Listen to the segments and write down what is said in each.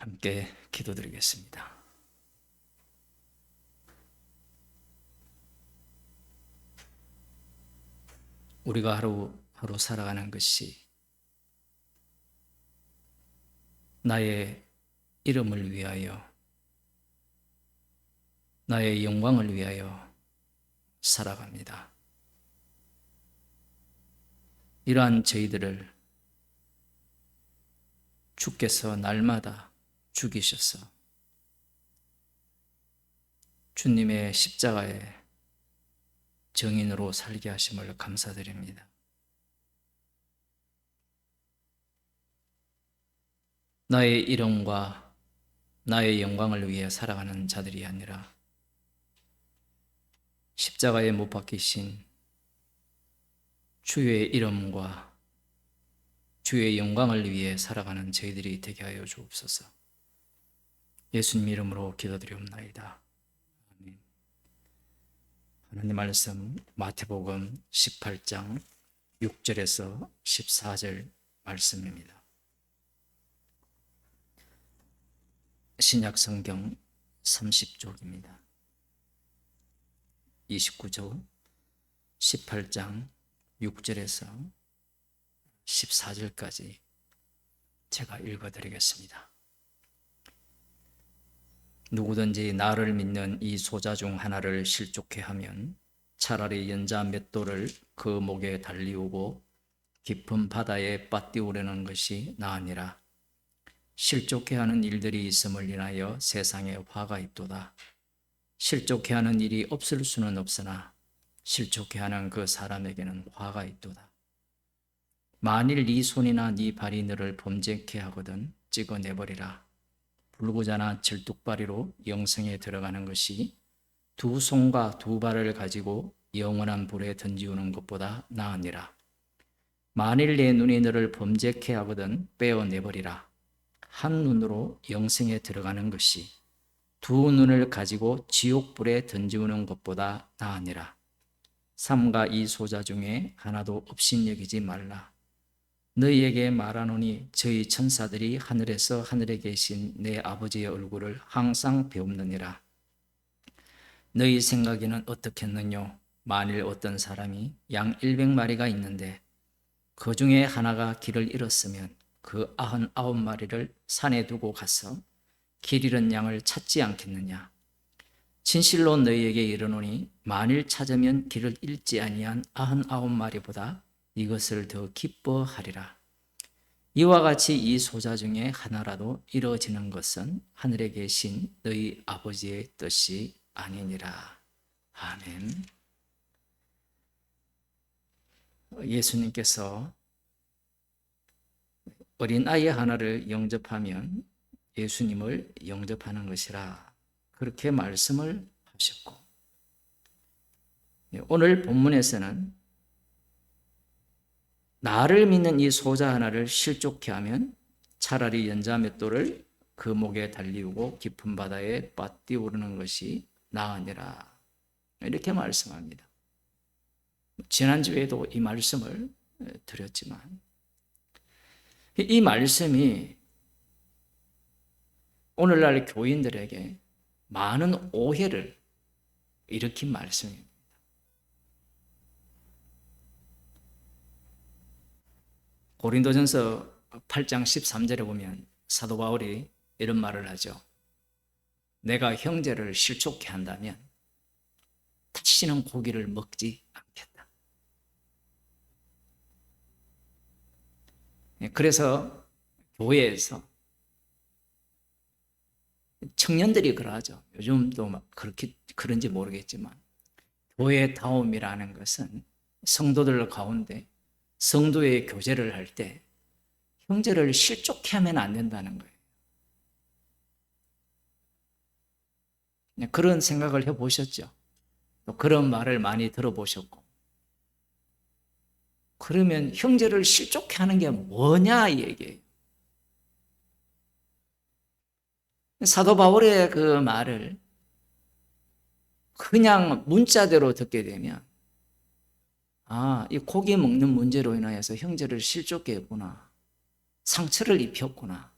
함께 기도드리겠습니다. 우리가 하루하루 살아가는 것이 나의 이름을 위하여, 나의 영광을 위하여 살아갑니다. 이러한 저희들을 주께서 날마다 죽이셔서 주님의 십자가의 정인으로 살게 하심을 감사드립니다. 나의 이름과 나의 영광을 위해 살아가는 자들이 아니라 십자가에 못 박히신 주의 이름과 주의 영광을 위해 살아가는 저희들이 되게 하여 주옵소서. 예수님 이름으로 기도드리옵나이다. 아멘. 하나님 말씀 마태복음 18장 6절에서 14절 말씀입니다. 신약 성경 30쪽입니다. 29조 18장 6절에서 14절까지 제가 읽어드리겠습니다. 누구든지 나를 믿는 이 소자 중 하나를 실족해 하면 차라리 연자 몇 돌을 그 목에 달리우고 깊은 바다에 빠뜨리우려는 것이 나으니라. 실족해 하는 일들이 있음을 인하여 세상에 화가 있도다. 실족해 하는 일이 없을 수는 없으나 실족해 하는 그 사람에게는 화가 있도다. 만일 네 손이나 네 발이 너를 범죄케 하거든 찍어내버리라. 불구자나 절뚝발이로 영생에 들어가는 것이 두 손과 두 발을 가지고 영원한 불에 던지우는 것보다 나으니라. 만일 내 눈이 너를 범죄케 하거든 빼어내버리라. 한 눈으로 영생에 들어가는 것이 두 눈을 가지고 지옥불에 던지우는 것보다 나으니라. 삼가 이 소자 중에 하나도 업신여기지 말라. 너희에게 말하노니 저희 천사들이 하늘에서 하늘에 계신 내 아버지의 얼굴을 항상 배웁느니라. 너희 생각에는 어떻겠느뇨? 만일 어떤 사람이 양 100마리가 있는데 그 중에 하나가 길을 잃었으면 그 99마리를 산에 두고 가서 길 잃은 양을 찾지 않겠느냐? 진실로 너희에게 이르노니 만일 찾으면 길을 잃지 아니한 99마리보다 이것을 더 기뻐하리라. 이와 같이 이 소자 중에 하나라도 이루어지는 것은 하늘에 계신 너희 아버지의 뜻이 아니니라. 아멘. 예수님께서 어린아이 하나를 영접하면 예수님을 영접하는 것이라 그렇게 말씀을 하셨고, 오늘 본문에서는 나를 믿는 이 소자 하나를 실족케 하면 차라리 연자 몇 돌을 그 목에 달리우고 깊은 바다에 빠뜨리우는 것이 나으니라 이렇게 말씀합니다. 지난주에도 이 말씀을 드렸지만 이 말씀이 오늘날 교인들에게 많은 오해를 일으킨 말씀입니다. 고린도전서 8장 13절에 보면 사도 바울이 이런 말을 하죠. 내가 형제를 실족케 한다면 다시는 고기를 먹지 않겠다. 그래서 교회에서 청년들이 그러하죠. 요즘도 막 그렇게 그런지 모르겠지만 교회다움이라는 것은 성도들 가운데 성도의 교제를 할 때 형제를 실족케 하면 안 된다는 거예요. 그런 생각을 해보셨죠? 또 그런 말을 많이 들어보셨고, 그러면 형제를 실족케 하는 게 뭐냐 이 얘기예요. 사도 바울의 그 말을 그냥 문자대로 듣게 되면 이 고기 먹는 문제로 인하여서 형제를 실족케 했구나. 상처를 입혔구나.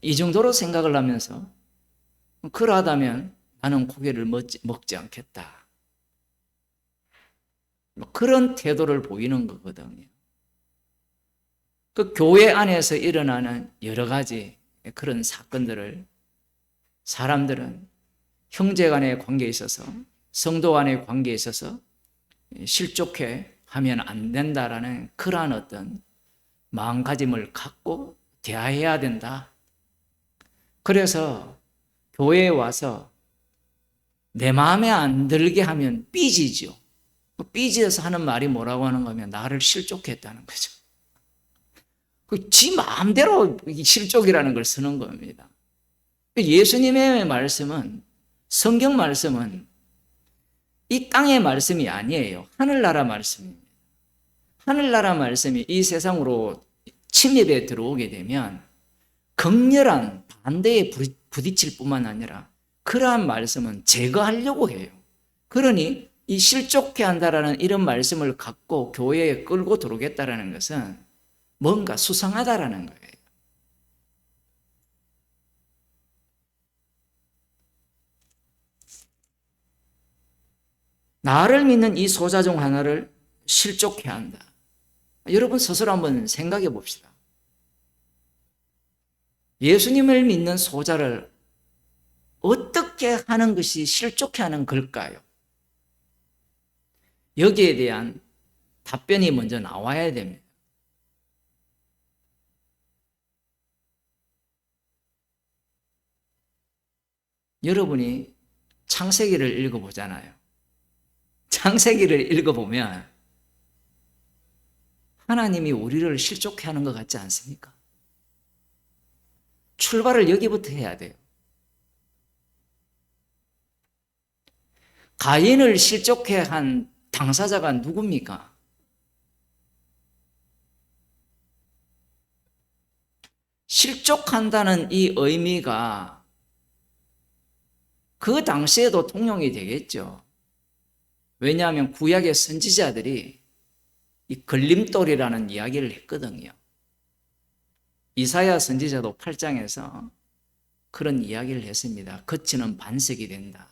이 정도로 생각을 하면서 그러하다면 나는 고기를 먹지 않겠다. 그런 태도를 보이는 거거든요. 그 교회 안에서 일어나는 여러 가지 그런 사건들을 사람들은 형제 간의 관계에 있어서 성도 간의 관계에 있어서 실족해 하면 안 된다라는 그러한 어떤 마음가짐을 갖고 대해야 된다. 그래서 교회에 와서 내 마음에 안 들게 하면 삐지죠. 삐져서 하는 말이 뭐라고 하는 거면 나를 실족했다는 거죠. 지 마음대로 실족이라는 걸 쓰는 겁니다. 예수님의 말씀은, 성경 말씀은 이 땅의 말씀이 아니에요. 하늘나라 말씀입니다. 하늘나라 말씀이 이 세상으로 침입에 들어오게 되면 극렬한 반대에 부딪힐 뿐만 아니라 그러한 말씀은 제거하려고 해요. 그러니 이 실족해 한다라는 이런 말씀을 갖고 교회에 끌고 들어오겠다라는 것은 뭔가 수상하다라는 거예요. 나를 믿는 이 소자 중 하나를 실족해 한다. 여러분 스스로 한번 생각해 봅시다. 예수님을 믿는 소자를 어떻게 하는 것이 실족해 하는 걸까요? 여기에 대한 답변이 먼저 나와야 됩니다. 여러분이 창세기를 읽어보잖아요. 창세기를 읽어보면 하나님이 우리를 실족해 하는 것 같지 않습니까? 출발을 여기부터 해야 돼요. 가인을 실족해 한 당사자가 누굽니까? 실족한다는 이 의미가 그 당시에도 통용이 되겠죠. 왜냐하면 구약의 선지자들이 이 걸림돌이라는 이야기를 했거든요. 이사야 선지자도 8장에서 그런 이야기를 했습니다. 거치는 반석이 된다.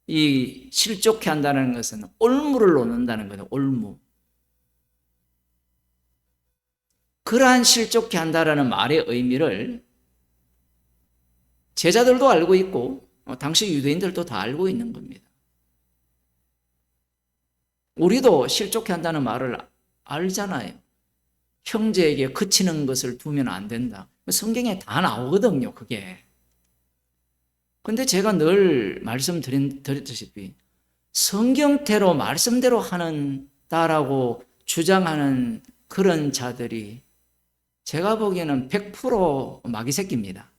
이 실족해 한다는 것은 올무를 놓는다는 거예요. 올무. 그러한 실족해 한다라는 말의 의미를 제자들도 알고 있고 당시 유대인들도 다 알고 있는 겁니다. 우리도 실족해 한다는 말을 알잖아요. 형제에게 그치는 것을 두면 안 된다. 성경에 다 나오거든요, 그게. 근데 제가 늘 말씀드렸다시피 성경대로 말씀대로 한다라고 주장하는 그런 자들이 제가 보기에는 100% 마귀 새끼입니다.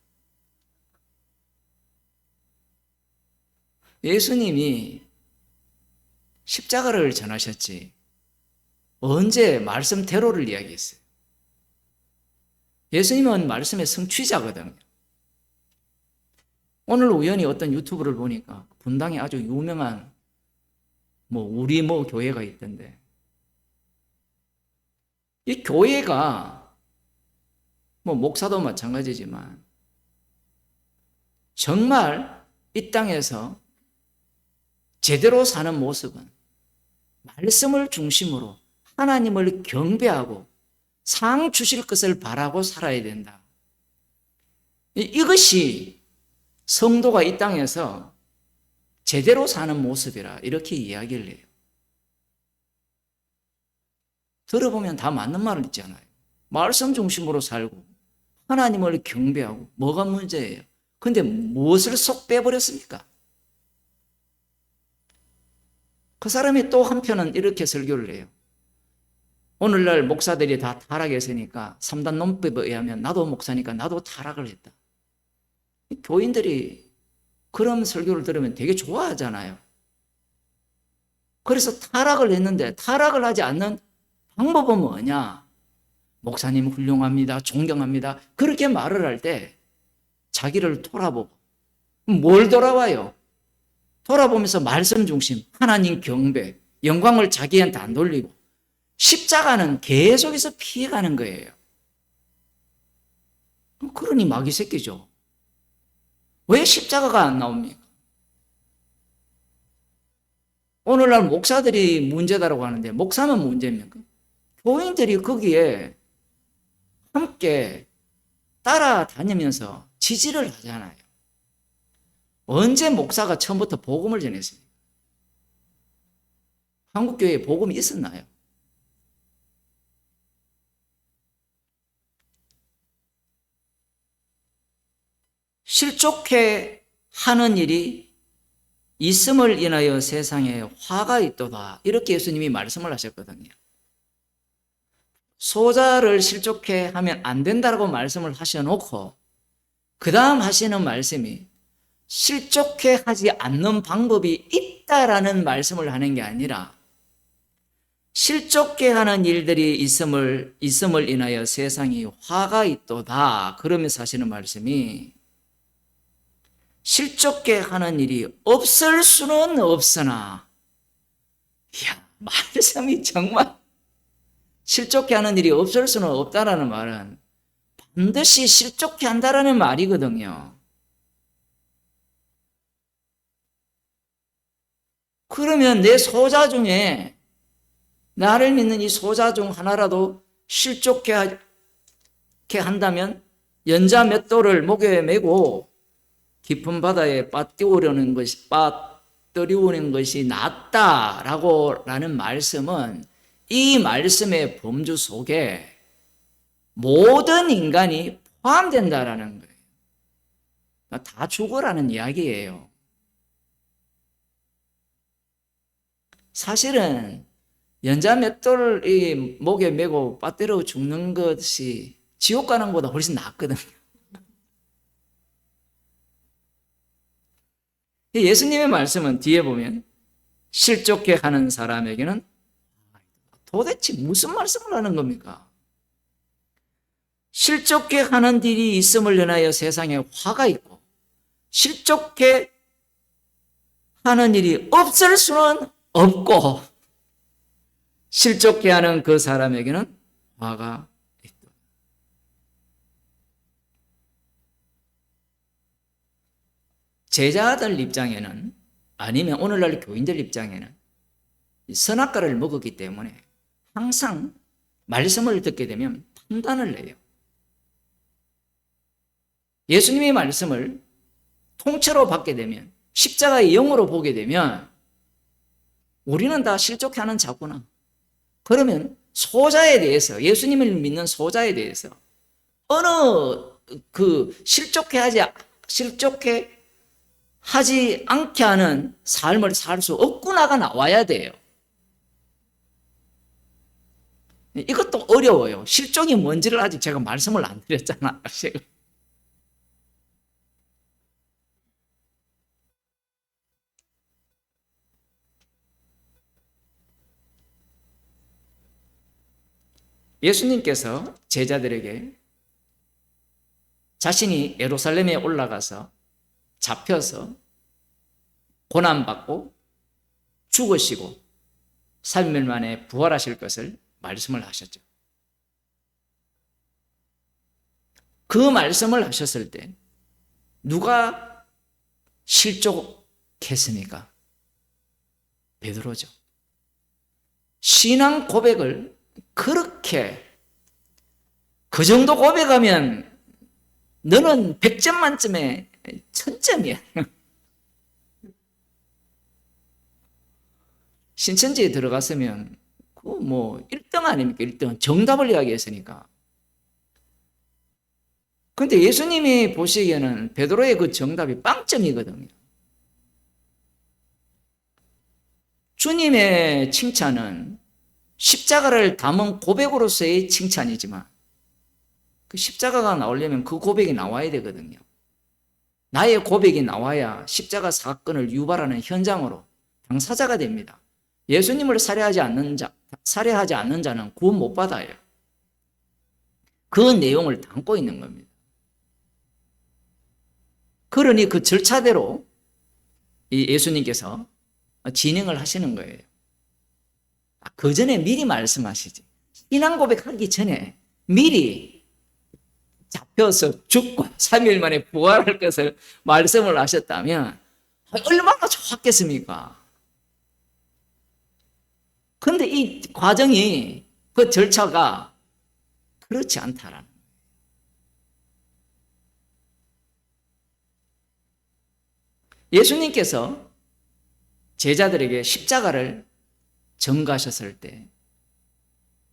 예수님이 십자가를 전하셨지 언제 말씀대로를 이야기했어요? 예수님은 말씀의 성취자거든요. 오늘 우연히 어떤 유튜브를 보니까 분당에 아주 유명한 우리 교회가 있던데 이 교회가 목사도 마찬가지지만 정말 이 땅에서 제대로 사는 모습은 말씀을 중심으로 하나님을 경배하고 상 주실 것을 바라고 살아야 된다. 이것이 성도가 이 땅에서 제대로 사는 모습이라 이렇게 이야기를 해요. 들어보면 다 맞는 말 있잖아요. 말씀 중심으로 살고 하나님을 경배하고 뭐가 문제예요? 근데 무엇을 쏙 빼버렸습니까? 그 사람이 또 한편은 이렇게 설교를 해요. 오늘날 목사들이 다 타락했으니까 3단 논법에 의하면 나도 목사니까 나도 타락을 했다. 교인들이 그런 설교를 들으면 되게 좋아하잖아요. 그래서 타락을 했는데 타락을 하지 않는 방법은 뭐냐? 목사님 훌륭합니다. 존경합니다. 그렇게 말을 할 때 자기를 돌아보고 뭘 돌아와요? 돌아보면서 말씀 중심, 하나님 경배, 영광을 자기한테 안 돌리고 십자가는 계속해서 피해가는 거예요. 그러니 마귀 새끼죠. 왜 십자가가 안 나옵니까? 오늘날 목사들이 문제다라고 하는데 목사만 문제입니까? 교인들이 거기에 함께 따라다니면서 지지를 하잖아요. 언제 목사가 처음부터 복음을 전했습니까? 한국교회에 복음이 있었나요? 실족해 하는 일이 있음을 인하여 세상에 화가 있도다. 이렇게 예수님이 말씀을 하셨거든요. 소자를 실족해 하면 안 된다고 말씀을 하셔놓고 그 다음 하시는 말씀이 실족해 하지 않는 방법이 있다라는 말씀을 하는 게 아니라 실족해 하는 일들이 있음을 인하여 세상이 화가 있도다. 그러면서 하시는 말씀이 실족해 하는 일이 없을 수는 없으나, 이야, 말씀이 정말 실족해 하는 일이 없을 수는 없다라는 말은 반드시 실족해 한다라는 말이거든요. 그러면 내 소자 중에 나를 믿는 이 소자 중 하나라도 실족해 한다면 연자 몇 돌을 목에 메고 깊은 바다에 빠뜨리우는 것이 낫다라는 말씀은 이 말씀의 범주 속에 모든 인간이 포함된다라는 거예요. 다 죽어라는 이야기예요. 사실은 연자 맷돌이 목에 메고 빠뜨려 죽는 것이 지옥 가는 것보다 훨씬 낫거든요. 예수님의 말씀은 뒤에 보면 실족해 하는 사람에게는 도대체 무슨 말씀을 하는 겁니까? 실족해 하는 일이 있음을 인하여 세상에 화가 있고 실족해 하는 일이 없을 수는 없고 실족해 하는 그 사람에게는 화가 있다. 제자들 입장에는 아니면 오늘날 교인들 입장에는 선악과를 먹었기 때문에 항상 말씀을 듣게 되면 판단을 내요. 예수님의 말씀을 통째로 받게 되면 십자가의 영으로 보게 되면 우리는 다 실족해 하는 자구나. 그러면 소자에 대해서 예수님을 믿는 소자에 대해서 어느 실족해 하지 않게 하는 삶을 살 수 없구나가 나와야 돼요. 이것도 어려워요. 실족이 뭔지를 아직 제가 말씀을 안 드렸잖아요. 예수님께서 제자들에게 자신이 예루살렘에 올라가서 잡혀서 고난받고 죽으시고 3일 만에 부활하실 것을 말씀을 하셨죠. 그 말씀을 하셨을 때 누가 실족했습니까? 베드로죠. 신앙 고백을 그렇게 그 정도 고백하면 너는 100점 만점에 1000점이야. 신천지에 들어갔으면 그 1등 아닙니까? 1등 정답을 이야기했으니까. 그런데 예수님이 보시기에는 베드로의 그 정답이 빵점이거든요. 주님의 칭찬은 십자가를 담은 고백으로서의 칭찬이지만 그 십자가가 나오려면 그 고백이 나와야 되거든요. 나의 고백이 나와야 십자가 사건을 유발하는 현장으로 당사자가 됩니다. 예수님을 살해하지 않는 자는 구원 못 받아요. 그 내용을 담고 있는 겁니다. 그러니 그 절차대로 예수님께서 진행을 하시는 거예요. 그 전에 미리 말씀하시지. 신앙 고백하기 전에 미리 잡혀서 죽고 3일 만에 부활할 것을 말씀을 하셨다면 얼마나 좋았겠습니까? 그런데 이 과정이, 그 절차가 그렇지 않다라는 거예요. 예수님께서 제자들에게 십자가를 전가하셨을 때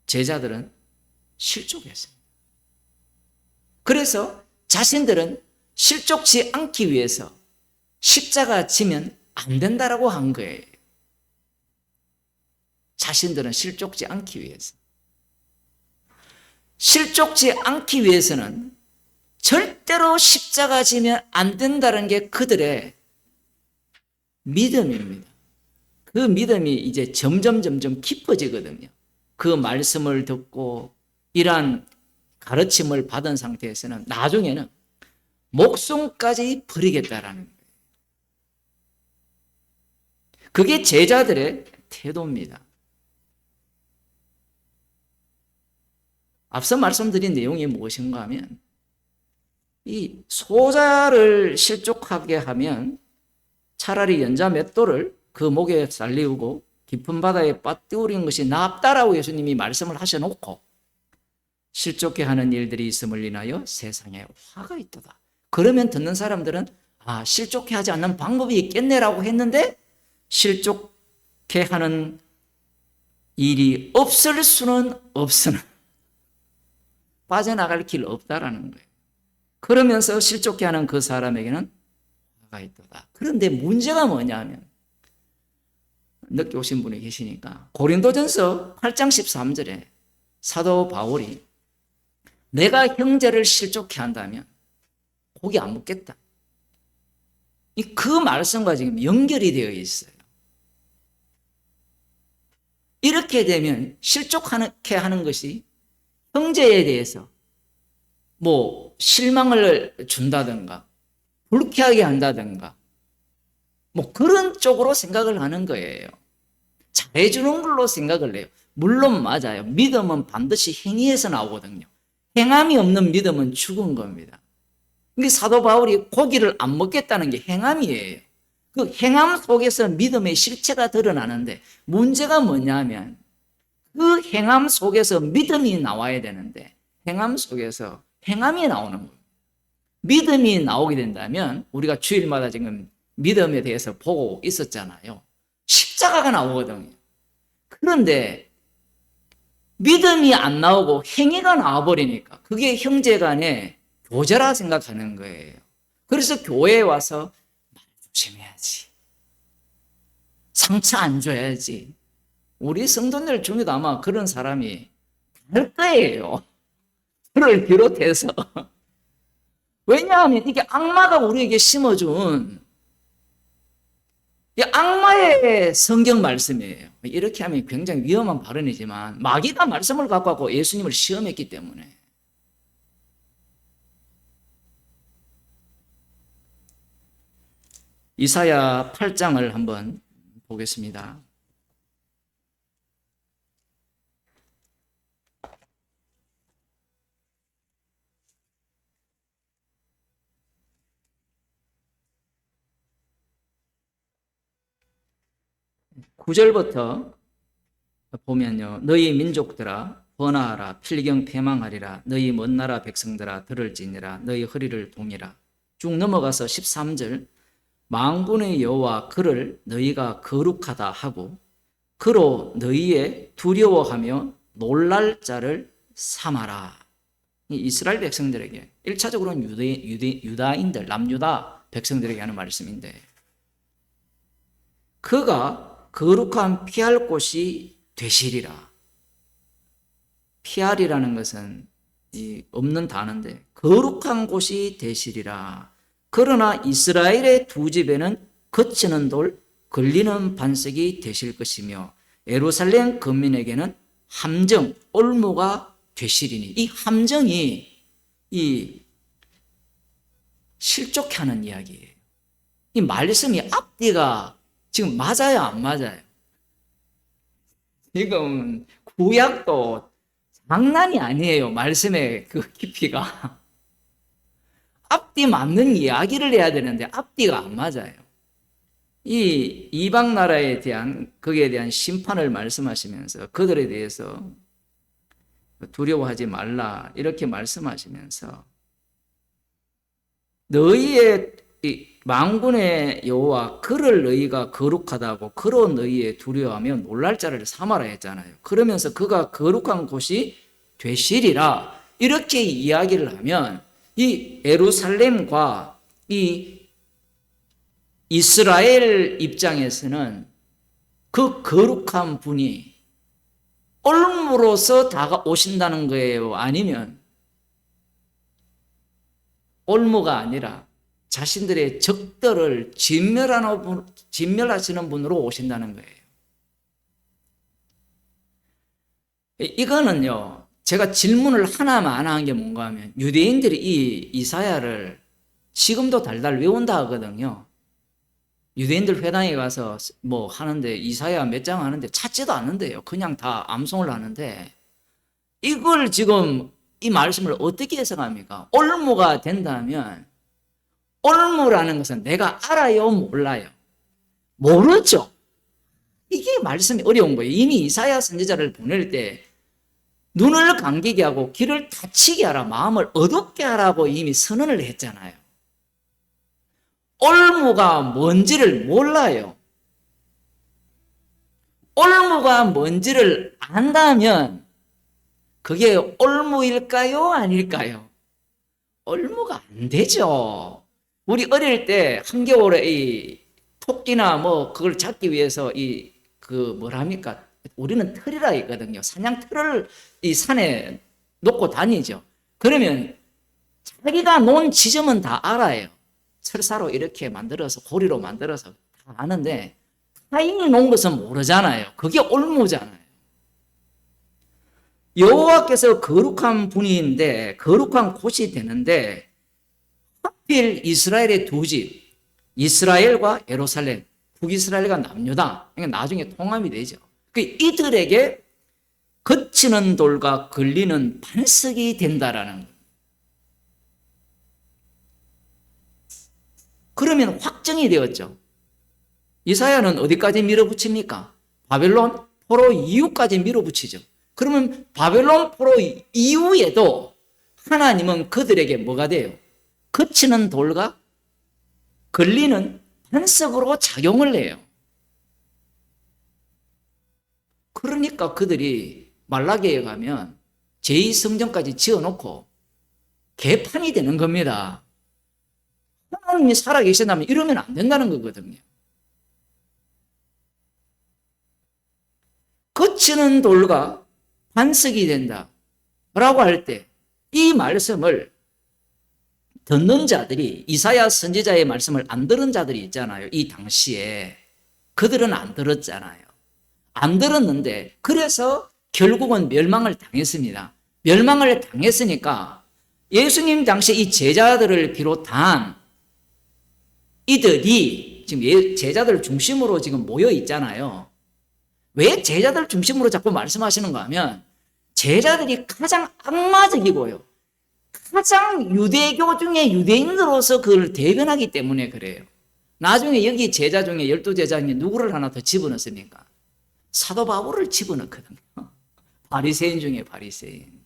제자들은 실족했습니다. 그래서 자신들은 실족지 않기 위해서 십자가 지면 안 된다라고 한 거예요. 자신들은 실족지 않기 위해서. 실족지 않기 위해서는 절대로 십자가 지면 안 된다는 게 그들의 믿음입니다. 그 믿음이 이제 점점 깊어지거든요. 그 말씀을 듣고 이러한 가르침을 받은 상태에서는 나중에는 목숨까지 버리겠다라는 거예요. 그게 제자들의 태도입니다. 앞서 말씀드린 내용이 무엇인가 하면 이 소자를 실족하게 하면 차라리 연자 맷돌을 그 목에 달리우고 깊은 바다에 빠뜨리는 것이 낫다라고 예수님이 말씀을 하셔놓고 실족해 하는 일들이 있음을 인하여 세상에 화가 있도다. 그러면 듣는 사람들은 실족해 하지 않는 방법이 있겠네라고 했는데 실족해 하는 일이 없을 수는 없으나 빠져나갈 길 없다라는 거예요. 그러면서 실족해 하는 그 사람에게는 화가 있도다. 그런데 문제가 뭐냐면 늦게 오신 분이 계시니까 고린도전서 8장 13절에 사도 바울이 내가 형제를 실족해 한다면 고기 안 먹겠다. 그 말씀과 지금 연결이 되어 있어요. 이렇게 되면 실족하게 하는 것이 형제에 대해서 실망을 준다든가 불쾌하게 한다든가 그런 쪽으로 생각을 하는 거예요. 잘해주는 걸로 생각을 해요. 물론 맞아요. 믿음은 반드시 행위에서 나오거든요. 행함이 없는 믿음은 죽은 겁니다. 그러니까 사도 바울이 고기를 안 먹겠다는 게 행함이에요. 그 행함 속에서 믿음의 실체가 드러나는데 문제가 뭐냐면 그 행함 속에서 믿음이 나와야 되는데 행함 속에서 행함이 나오는 거예요. 믿음이 나오게 된다면 우리가 주일마다 지금 믿음에 대해서 보고 있었잖아요. 십자가가 나오거든요. 그런데 믿음이 안 나오고 행위가 나와버리니까 그게 형제간의 교제라 생각하는 거예요. 그래서 교회에 와서 말 조심해야지. 상처 안 줘야지. 우리 성도들 중에도 아마 그런 사람이 많을 거예요. 저를 비롯해서. 왜냐하면 이게 악마가 우리에게 심어준 악마의 성경 말씀이에요. 이렇게 하면 굉장히 위험한 발언이지만 마귀가 말씀을 갖고 왔고 예수님을 시험했기 때문에 이사야 8장을 한번 보겠습니다. (9절부터) 보면요. 너희 민족들아 번화하라. 필경 패망하리라. 너희 먼 나라 백성들아 들을지니라. 너희 허리를 동이라. 쭉 넘어가서 13절 만군의 여호와 그를 너희가 거룩하다 하고 그로 너희의 두려워하며 놀랄 자를 삼아라. 이스라엘 백성들에게 1차적으로는 유다인들 남유다 백성들에게 하는 말씀인데 그가 거룩한 피할 곳이 되시리라. 피할이라는 것은 없는 단어인데 거룩한 곳이 되시리라. 그러나 이스라엘의 두 집에는 거치는 돌, 걸리는 반석이 되실 것이며 예루살렘 거민에게는 함정, 올무가 되시리니 이 함정이 실족하는 이야기예요. 이 말씀이 앞뒤가 지금 맞아요, 안 맞아요? 지금 구약도 장난이 아니에요. 말씀의 그 깊이가. 앞뒤 맞는 이야기를 해야 되는데 앞뒤가 안 맞아요. 이 이방 나라에 대한 거기에 대한 심판을 말씀하시면서 그들에 대해서 두려워하지 말라 이렇게 말씀하시면서 너희의 만군의 여호와 그를 너희가 거룩하다고 그로 너희의 두려워하며 놀랄 자를 삼아라 했잖아요. 그러면서 그가 거룩한 곳이 되시리라 이렇게 이야기를 하면 이 예루살렘과 이 이스라엘 입장에서는 그 거룩한 분이 올무로서 다가오신다는 거예요? 아니면 올무가 아니라 자신들의 적들을 진멸하시는 분으로 오신다는 거예요. 이거는요, 제가 질문을 하나만 한 게 뭔가 하면 유대인들이 이 이사야를 지금도 달달 외운다 하거든요. 유대인들 회당에 가서 뭐 하는데 이사야 몇 장 하는데 찾지도 않는데요. 그냥 다 암송을 하는데 이걸 지금 이 말씀을 어떻게 해석합니까? 올무가 된다면 올무라는 것은 내가 알아요? 몰라요? 모르죠. 이게 말씀이 어려운 거예요. 이미 이사야 선지자를 보낼 때 눈을 감기게 하고 귀를 닫히게 하라, 마음을 어둡게 하라고 이미 선언을 했잖아요. 올무가 뭔지를 몰라요. 올무가 뭔지를 안다면 그게 올무일까요? 아닐까요? 올무가 안 되죠. 우리 어릴 때 한겨울에 이 토끼나 뭐 그걸 잡기 위해서 뭐랍니까? 우리는 털이라 했거든요. 사냥 털을 이 산에 놓고 다니죠. 그러면 자기가 놓은 지점은 다 알아요. 철사로 이렇게 만들어서 고리로 만들어서 다 아는데 타인이 놓은 것은 모르잖아요. 그게 올무잖아요. 여호와께서 거룩한 분인데 거룩한 곳이 되는데 하필 이스라엘의 두 집, 이스라엘과 예루살렘, 북이스라엘과 남유다. 그러니까 나중에 통합이 되죠. 이들에게 거치는 돌과 걸리는 반석이 된다라는 거예요. 그러면 확정이 되었죠. 이사야는 어디까지 밀어붙입니까? 바벨론 포로 이후까지 밀어붙이죠. 그러면 바벨론 포로 이후에도 하나님은 그들에게 뭐가 돼요? 거치는 돌과 걸리는 반석으로 작용을 해요. 그러니까 그들이 말라기에 가면 제2성전까지 지어놓고 개판이 되는 겁니다. 하나님이 살아계신다면 이러면 안 된다는 거거든요. 거치는 돌과 반석이 된다 라고 할 때 이 말씀을 듣는 자들이 이사야 선지자의 말씀을 안 들은 자들이 있잖아요. 이 당시에 그들은 안 들었잖아요. 안 들었는데 그래서 결국은 멸망을 당했습니다. 멸망을 당했으니까 예수님 당시 이 제자들을 비롯한 이들이 지금 제자들 중심으로 지금 모여 있잖아요. 왜 제자들 중심으로 자꾸 말씀하시는가 하면 제자들이 가장 악마적이고요. 가장 유대교 중에 유대인으로서 그걸 대변하기 때문에 그래요. 나중에 여기 제자 중에 12제자 중에 누구를 하나 더 집어넣습니까? 사도 바울을 집어넣거든요. 바리새인 중에 바리새인.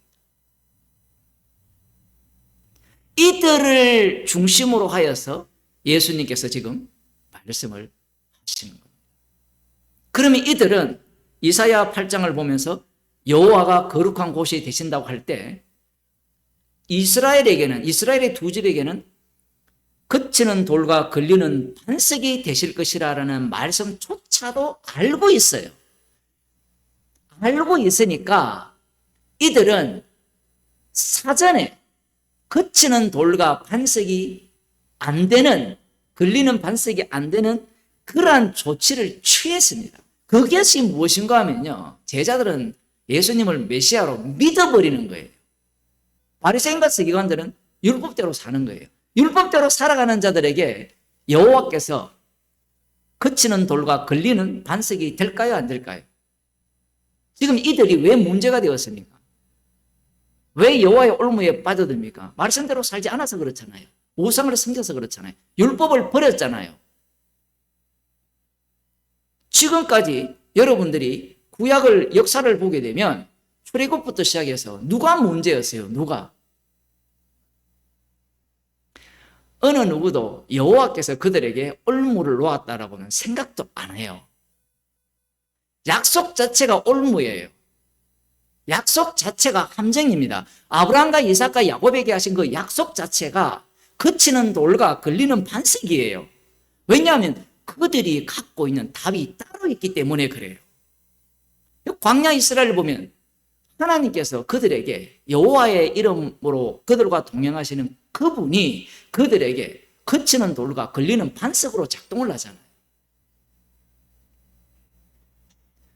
이들을 중심으로 하여서 예수님께서 지금 말씀을 하시는 겁니다. 그러면 이들은 이사야 8장을 보면서 여호와가 거룩한 곳이 되신다고 할 때 이스라엘의 두 집에게는 거치는 돌과 걸리는 반석이 되실 것이라는 말씀조차도 알고 있어요. 알고 있으니까 이들은 사전에 거치는 돌과 반석이 안 되는, 걸리는 반석이 안 되는 그러한 조치를 취했습니다. 그것이 무엇인가 하면요, 제자들은 예수님을 메시아로 믿어버리는 거예요. 바리새인과 서기관들은 율법대로 사는 거예요. 율법대로 살아가는 자들에게 여호와께서 거치는 돌과 걸리는 반석이 될까요? 안 될까요? 지금 이들이 왜 문제가 되었습니까? 왜 여호와의 올무에 빠져듭니까? 말씀대로 살지 않아서 그렇잖아요. 우상을 섬겨서 그렇잖아요. 율법을 버렸잖아요. 지금까지 여러분들이 구약을 역사를 보게 되면 출애굽부터 시작해서 누가 문제였어요? 누가? 어느 누구도 여호와께서 그들에게 올무를 놓았다라고는 생각도 안 해요. 약속 자체가 올무예요. 약속 자체가 함정입니다. 아브라함과 이삭과 야곱에게 하신 그 약속 자체가 그치는 돌과 걸리는 반석이에요. 왜냐하면 그들이 갖고 있는 답이 따로 있기 때문에 그래요. 광야 이스라엘을 보면 하나님께서 그들에게 여호와의 이름으로 그들과 동행하시는 그분이 그들에게 그치는 돌과 걸리는 반석으로 작동을 하잖아요.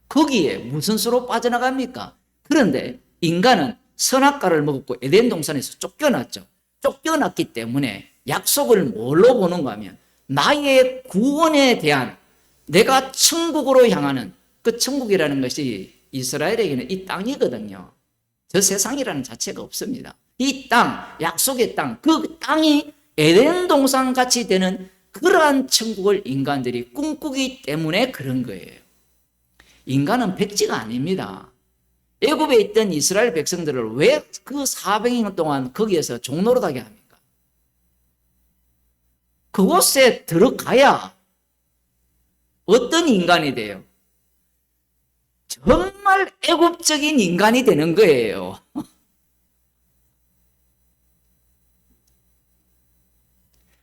거기에 무슨 수로 빠져나갑니까? 그런데 인간은 선악과를 먹었고 에덴 동산에서 쫓겨났죠. 쫓겨났기 때문에 약속을 뭘로 보는가 하면 나의 구원에 대한 내가 천국으로 향하는 그 천국이라는 것이 이스라엘에게는 이 땅이거든요. 저 세상이라는 자체가 없습니다. 이 땅, 약속의 땅, 그 땅이 에덴 동산 같이 되는 그러한 천국을 인간들이 꿈꾸기 때문에 그런 거예요. 인간은 백지가 아닙니다. 애굽에 있던 이스라엘 백성들을 왜 그 400년 동안 거기에서 종노릇하게 합니까? 그곳에 들어가야 어떤 인간이 돼요? 정말 애국적인 인간이 되는 거예요.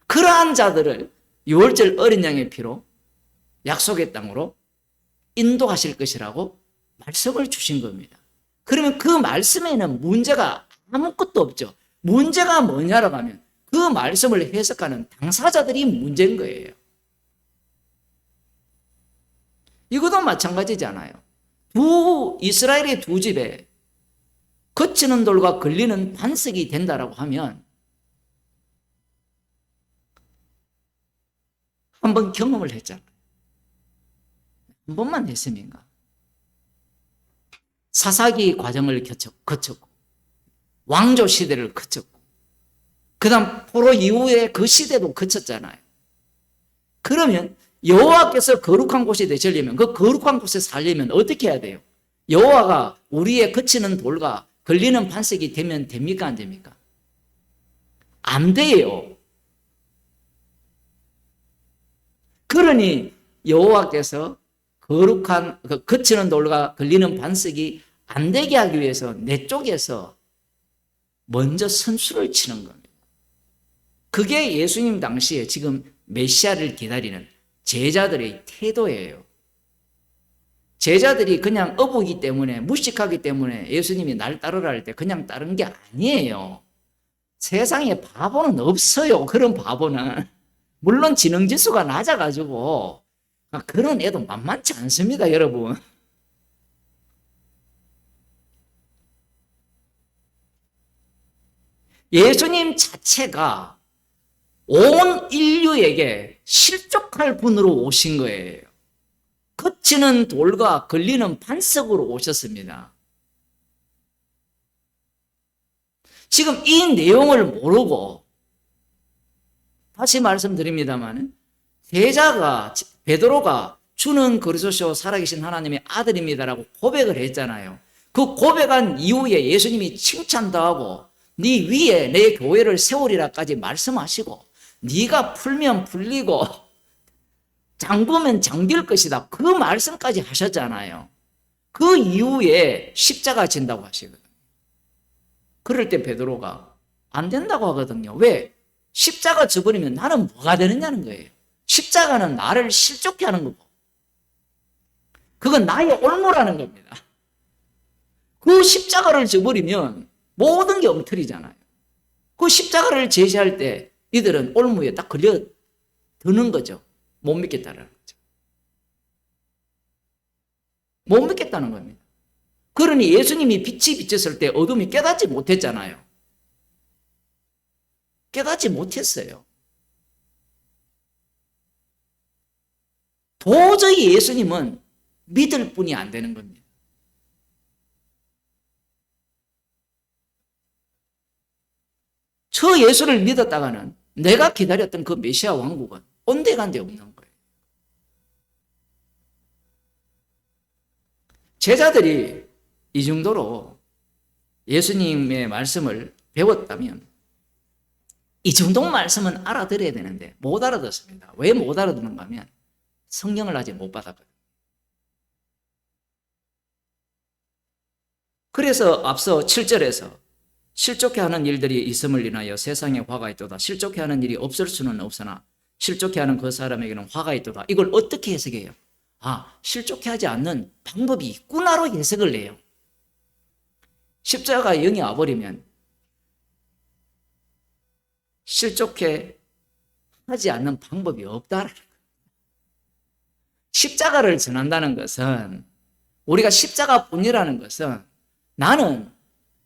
그러한 자들을 유월절 어린 양의 피로 약속의 땅으로 인도하실 것이라고 말씀을 주신 겁니다. 그러면 그 말씀에는 문제가 아무것도 없죠. 문제가 뭐냐라고 하면 그 말씀을 해석하는 당사자들이 문제인 거예요. 이것도 마찬가지잖아요. 이스라엘의 두 집에 거치는 돌과 걸리는 반석이 된다라고 하면 한번 경험을 했잖아요. 한 번만 했습니까? 사사기 과정을 거쳤고 왕조 시대를 거쳤고 그 다음 포로 이후에 그 시대도 거쳤잖아요. 그러면 여호와께서 거룩한 곳이 되시려면 그 거룩한 곳에 살려면 어떻게 해야 돼요? 여호와가 우리의 거치는 돌과 걸리는 반석이 되면 됩니까? 안 됩니까? 안 돼요. 그러니 여호와께서 거룩한 거치는 돌과 걸리는 반석이 안 되게 하기 위해서 내 쪽에서 먼저 선수를 치는 겁니다. 그게 예수님 당시에 지금 메시아를 기다리는 제자들의 태도예요. 제자들이 그냥 어부기 때문에 무식하기 때문에 예수님이 날 따르라 할 때 그냥 따른 게 아니에요. 세상에 바보는 없어요. 그런 바보는. 물론 지능지수가 낮아가지고 그런 애도 만만치 않습니다, 여러분. 예수님 자체가 온 인류에게 실족할 분으로 오신 거예요. 거치는 돌과 걸리는 반석으로 오셨습니다. 지금 이 내용을 모르고 다시 말씀드립니다만 제자가 베드로가 주는 그리스도시요 살아계신 하나님의 아들입니다라고 고백을 했잖아요. 그 고백한 이후에 예수님이 칭찬도 하고 네 위에 내 교회를 세우리라까지 말씀하시고 네가 풀면 풀리고 잠그면 잠길 것이다. 그 말씀까지 하셨잖아요. 그 이후에 십자가 진다고 하시거든요. 그럴 때 베드로가 안 된다고 하거든요. 왜? 십자가 져버리면 나는 뭐가 되느냐는 거예요. 십자가는 나를 실족케 하는 거고 그건 나의 올무라는 겁니다. 그 십자가를 져버리면 모든 게 엉터리잖아요. 그 십자가를 제시할 때 이들은 올무에 딱 걸려 드는 거죠. 못 믿겠다는 거죠. 못 믿겠다는 겁니다. 그러니 예수님이 빛이 비쳤을 때 어둠이 깨닫지 못했잖아요. 깨닫지 못했어요. 도저히 예수님은 믿을 뿐이 안 되는 겁니다. 저 예수를 믿었다가는 내가 기다렸던 그 메시아 왕국은 온데간데 없는 거예요. 제자들이 이 정도로 예수님의 말씀을 배웠다면 이 정도 말씀은 알아들어야 되는데 못 알아듣습니다. 왜 못 알아듣는가 하면 성령을 아직 못 받았거든요. 그래서 앞서 7절에서 실족해 하는 일들이 있음을 인하여 세상에 화가 있도다. 실족해 하는 일이 없을 수는 없으나 실족해 하는 그 사람에게는 화가 있도다. 이걸 어떻게 해석해요? 실족해 하지 않는 방법이 있구나로 해석을 해요. 십자가가 영이 와버리면 실족해 하지 않는 방법이 없다라는 거예요. 십자가를 전한다는 것은, 우리가 십자가뿐이라는 것은 나는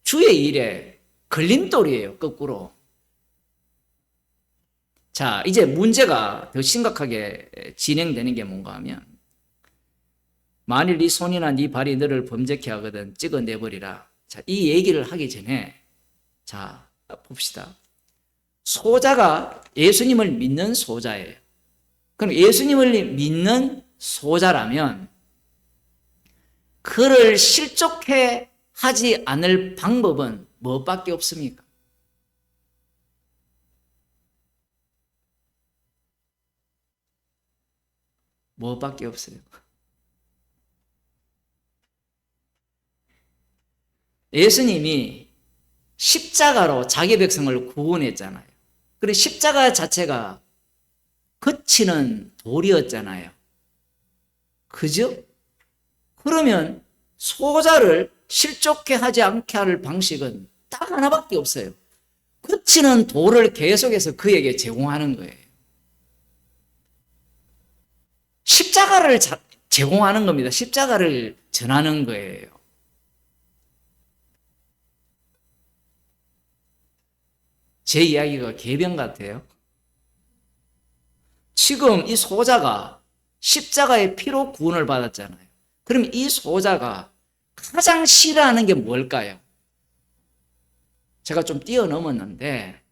주의 일에 걸림돌이에요, 거꾸로. 자, 이제 문제가 더 심각하게 진행되는 게 뭔가 하면, 만일 네 손이나 네 발이 너를 범죄케 하거든 찍어내버리라. 자, 이 얘기를 하기 전에, 자, 봅시다. 소자가 예수님을 믿는 소자예요. 그럼 예수님을 믿는 소자라면 그를 실족해 하지 않을 방법은 무엇밖에 없습니까? 무엇밖에 없어요. 예수님이 십자가로 자기 백성을 구원했잖아요. 그리고 십자가 자체가 거치는 돌이었잖아요. 그죠? 그러면 소자를 실족해 하지 않게 할 방식은 딱 하나밖에 없어요. 거치는 돌을 계속해서 그에게 제공하는 거예요. 십자가를 제공하는 겁니다. 십자가를 전하는 거예요. 제 이야기가 개변 같아요. 지금 이 소자가 십자가의 피로 구원을 받았잖아요. 그럼 이 소자가 가장 싫어하는 게 뭘까요? 제가 좀 뛰어넘었는데,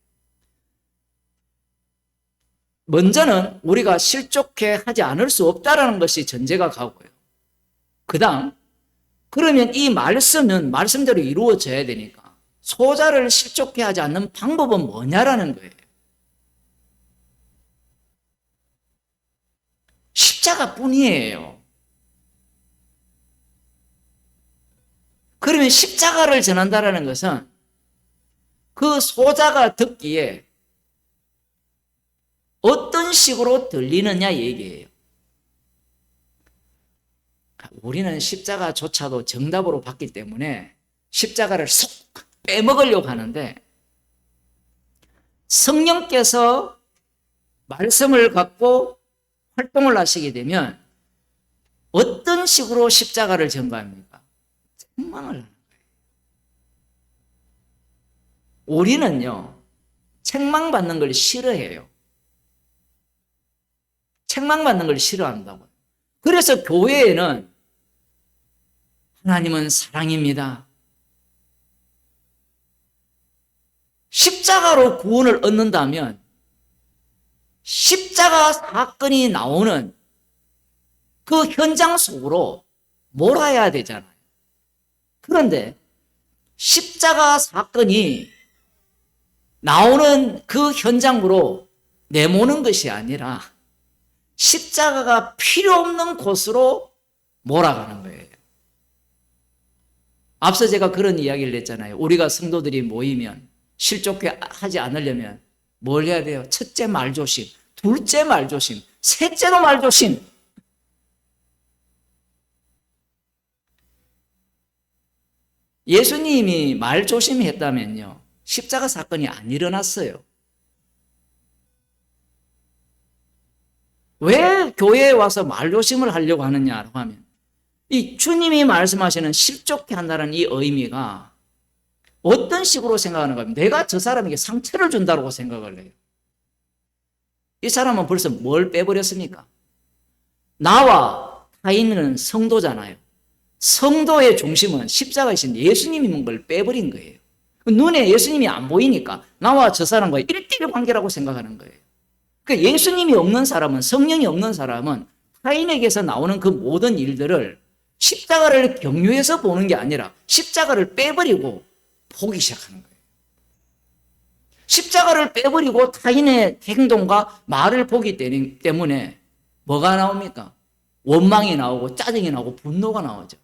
먼저는 우리가 실족해 하지 않을 수 없다는 것이 전제가 가고요. 그 다음, 그러면 이 말씀은 말씀대로 이루어져야 되니까 소자를 실족해 하지 않는 방법은 뭐냐라는 거예요. 십자가뿐이에요. 그러면 십자가를 전한다는 것은 그 소자가 듣기에 어떤 식으로 들리느냐 얘기예요. 우리는 십자가조차도 정답으로 봤기 때문에 십자가를 쏙 빼먹으려고 하는데, 성령께서 말씀을 갖고 활동을 하시게 되면 어떤 식으로 십자가를 전가합니까? 책망을 하는 거예요. 우리는요, 책망받는 걸 싫어해요. 책망받는 걸 싫어한다고요. 그래서 교회에는 하나님은 사랑입니다. 십자가로 구원을 얻는다면 십자가 사건이 나오는 그 현장 속으로 몰아야 되잖아요. 그런데 십자가 사건이 나오는 그 현장으로 내모는 것이 아니라 십자가가 필요 없는 곳으로 몰아가는 거예요. 앞서 제가 그런 이야기를 했잖아요. 우리가 성도들이 모이면 실족해 하지 않으려면 뭘 해야 돼요? 첫째 말조심, 둘째 말조심, 셋째로 말조심. 예수님이 말조심했다면요, 십자가 사건이 안 일어났어요. 왜 교회에 와서 말조심을 하려고 하느냐고 하면, 이 주님이 말씀하시는 실족해 한다는 이 의미가 어떤 식으로 생각하는가 하면, 내가 저 사람에게 상처를 준다고 생각을 해요. 이 사람은 벌써 뭘 빼버렸습니까? 나와 타인은 성도잖아요. 성도의 중심은 십자가이신 예수님인 걸 빼버린 거예요. 눈에 예수님이 안 보이니까 나와 저 사람과의 1대1 관계라고 생각하는 거예요. 그러니까 예수님이 없는 사람은, 성령이 없는 사람은 타인에게서 나오는 그 모든 일들을 십자가를 경유해서 보는 게 아니라 십자가를 빼버리고 보기 시작하는 거예요. 십자가를 빼버리고 타인의 행동과 말을 보기 때문에 뭐가 나옵니까? 원망이 나오고 짜증이 나오고 분노가 나오죠.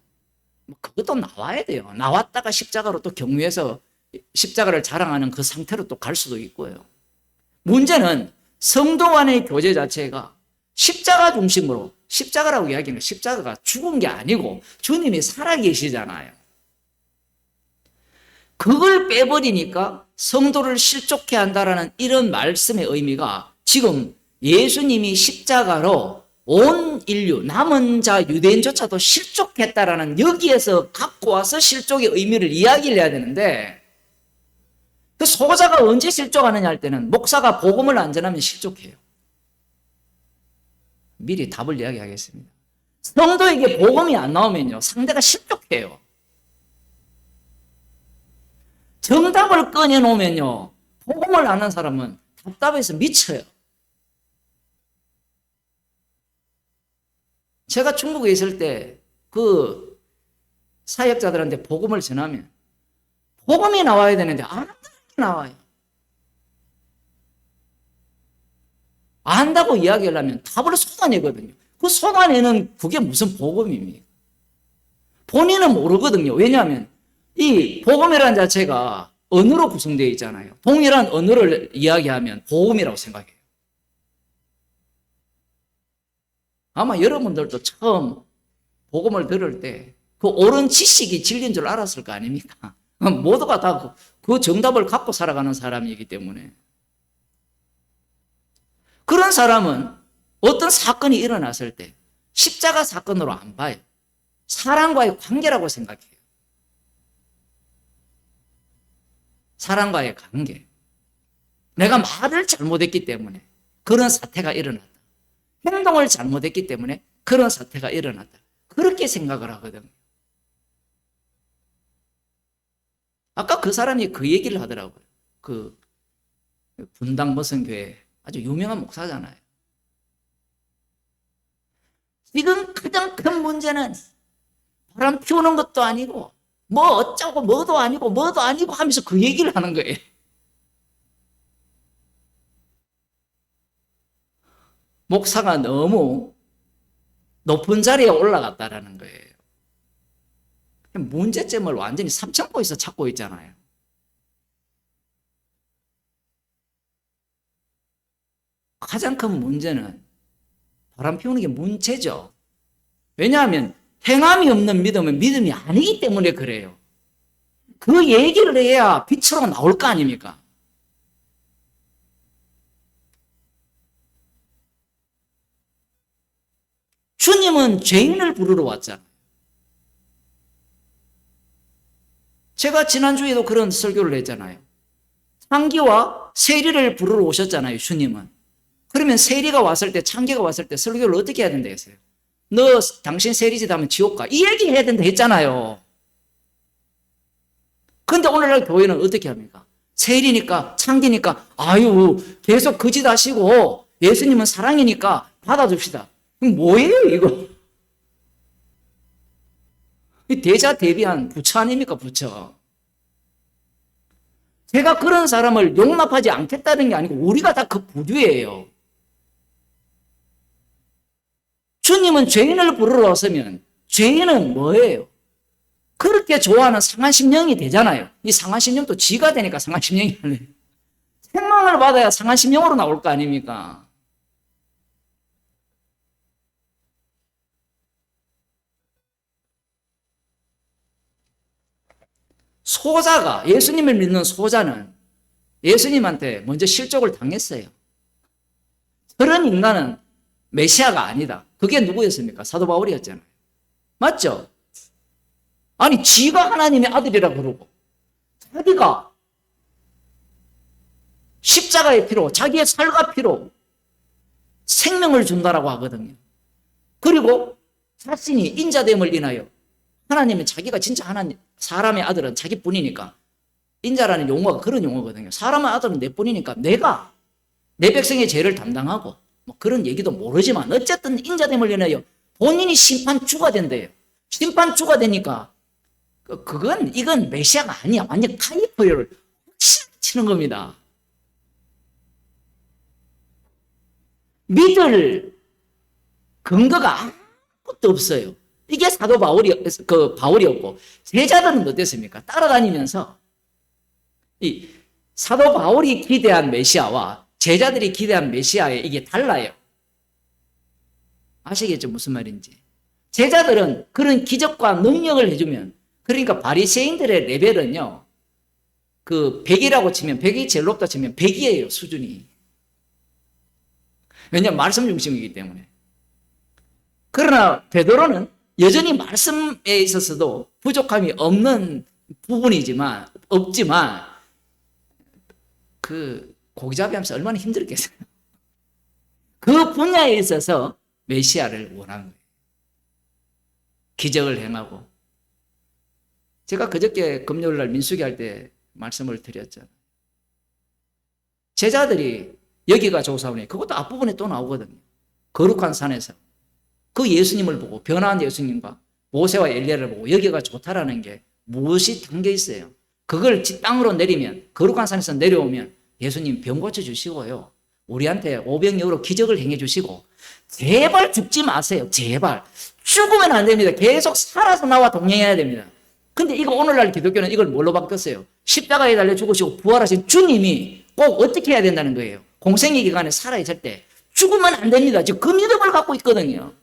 그것도 나와야 돼요. 나왔다가 십자가로 또 경유해서 십자가를 자랑하는 그 상태로 또 갈 수도 있고요. 문제는 성도 간의 교제 자체가 십자가 중심으로, 십자가라고 이야기하는 십자가가 죽은 게 아니고 주님이 살아계시잖아요. 그걸 빼버리니까 성도를 실족해 한다라는 이런 말씀의 의미가 지금 예수님이 십자가로 온 인류, 남은 자 유대인조차도 실족했다라는 여기에서 갖고 와서 실족의 의미를 이야기를 해야 되는데, 그 소자가 언제 실족하느냐 할 때는 목사가 복음을 안 전하면 실족해요. 미리 답을 이야기하겠습니다. 성도에게 복음이 안 나오면요, 상대가 실족해요. 정답을 꺼내놓으면요, 복음을 아는 사람은 답답해서 미쳐요. 제가 중국에 있을 때 그 사역자들한테 복음을 전하면 복음이 나와야 되는데 안 나와요. 안다고 이야기하려면 답을 쏟아내거든요. 그 쏟아내는 그게 무슨 복음입니까? 본인은 모르거든요. 왜냐하면 이 복음이라는 자체가 언어로 구성되어 있잖아요. 동일한 언어를 이야기하면 복음이라고 생각해요. 아마 여러분들도 처음 복음을 들을 때 그 옳은 지식이 진리인 줄 알았을 거 아닙니까? 모두가 다 그 정답을 갖고 살아가는 사람이기 때문에. 그런 사람은 어떤 사건이 일어났을 때 십자가 사건으로 안 봐요. 사람과의 관계라고 생각해요. 사람과의 관계. 내가 말을 잘못했기 때문에 그런 사태가 일어났다. 행동을 잘못했기 때문에 그런 사태가 일어났다. 그렇게 생각을 하거든요. 아까 그 사람이 그 얘기를 하더라고요. 그 분당 머선교회 아주 유명한 목사잖아요. 지금 가장 큰 문제는 바람 피우는 것도 아니고 뭐 어쩌고 뭐도 아니고 하면서 그 얘기를 하는 거예요. 목사가 너무 높은 자리에 올라갔다라는 거예요. 문제점을 완전히 삼천포에서 찾고 있잖아요. 가장 큰 문제는 바람 피우는 게 문제죠. 왜냐하면 행함이 없는 믿음은 믿음이 아니기 때문에 그래요. 그 얘기를 해야 빛으로 나올 거 아닙니까? 주님은 죄인을 부르러 왔잖아요. 제가 지난주에도 그런 설교를 했잖아요. 창기와 세리를 부르러 오셨잖아요, 주님은. 그러면 세리가 왔을 때, 창기가 왔을 때 설교를 어떻게 해야 된다 했어요? 너 당신 세리짓 하면 지옥 가. 이 얘기 해야 된다 했잖아요. 근데 오늘날 교회는 어떻게 합니까? 세리니까, 창기니까, 아유, 계속 그 짓 하시고, 예수님은 사랑이니까 받아줍시다. 뭐예요, 이거? 대자대비한 부처 아닙니까, 부처? 제가 그런 사람을 용납하지 않겠다는 게 아니고, 우리가 다 그 부류예요. 주님은 죄인을 부르러 왔으면, 죄인은 뭐예요? 그렇게 좋아하는 상한 심령이 되잖아요. 이 상한 심령도 지가 되니까 상한 심령이 아니에요. 생명을 받아야 상한 심령으로 나올 거 아닙니까? 소자가, 예수님을 믿는 소자는 예수님한테 먼저 실족을 당했어요. 그런 인간은 메시아가 아니다. 그게 누구였습니까? 사도 바울이었잖아요. 맞죠? 아니, 지가 하나님의 아들이라 그러고, 자기가 십자가의 피로, 자기의 살과 피로 생명을 준다라고 하거든요. 그리고 자신이 인자됨을 인하여 하나님은 자기가 진짜 하나님, 사람의 아들은 자기뿐이니까 인자라는 용어가 그런 용어거든요. 사람의 아들은 내뿐이니까 내가 내 백성의 죄를 담당하고 뭐 그런 얘기도 모르지만 어쨌든 인자됨을 인하여 본인이 심판주가 된대요. 심판주가 되니까 이건 메시아가 아니야. 완전 카이퍼를 확실히 치는 겁니다. 믿을 근거가 아무것도 없어요. 이게 사도 바울이었고 제자들은 어땠습니까? 따라다니면서 이 사도 바울이 기대한 메시아와 제자들이 기대한 메시아의 이게 달라요. 아시겠죠? 무슨 말인지. 제자들은 그런 기적과 능력을 해주면, 그러니까 바리새인들의 레벨은요, 그 100이라고 치면 100이 제일 높다 치면 100이에요, 수준이. 왜냐하면 말씀 중심이기 때문에. 그러나 베드로는 여전히 말씀에 있어서도 부족함이 없지만 그 고기잡이 하면서 얼마나 힘들겠어요. 그 분야에 있어서 메시아를 원한 거예요. 기적을 행하고. 제가 그저께 금요일 날 민수기 할 때 말씀을 드렸잖아요. 제자들이 여기가 좋사오니 그것도 앞부분에 또 나오거든요. 거룩한 산에서 그 예수님을 보고 변화한 예수님과 모세와 엘리야를 보고 여기가 좋다라는 게 무엇이 담겨 있어요. 그걸 땅으로 내리면, 거룩한 산에서 내려오면 예수님 병 고쳐주시고요, 우리한테 오병이어로 기적을 행해 주시고, 제발 죽지 마세요. 제발 죽으면 안 됩니다. 계속 살아서 나와 동행해야 됩니다. 근데 이거 오늘날 기독교는 이걸 뭘로 바뀌었어요? 십자가에 달려 죽으시고 부활하신 주님이 꼭 어떻게 해야 된다는 거예요. 공생의 기간에 살아있을 때 죽으면 안 됩니다. 지금 그 믿음을 갖고 있거든요.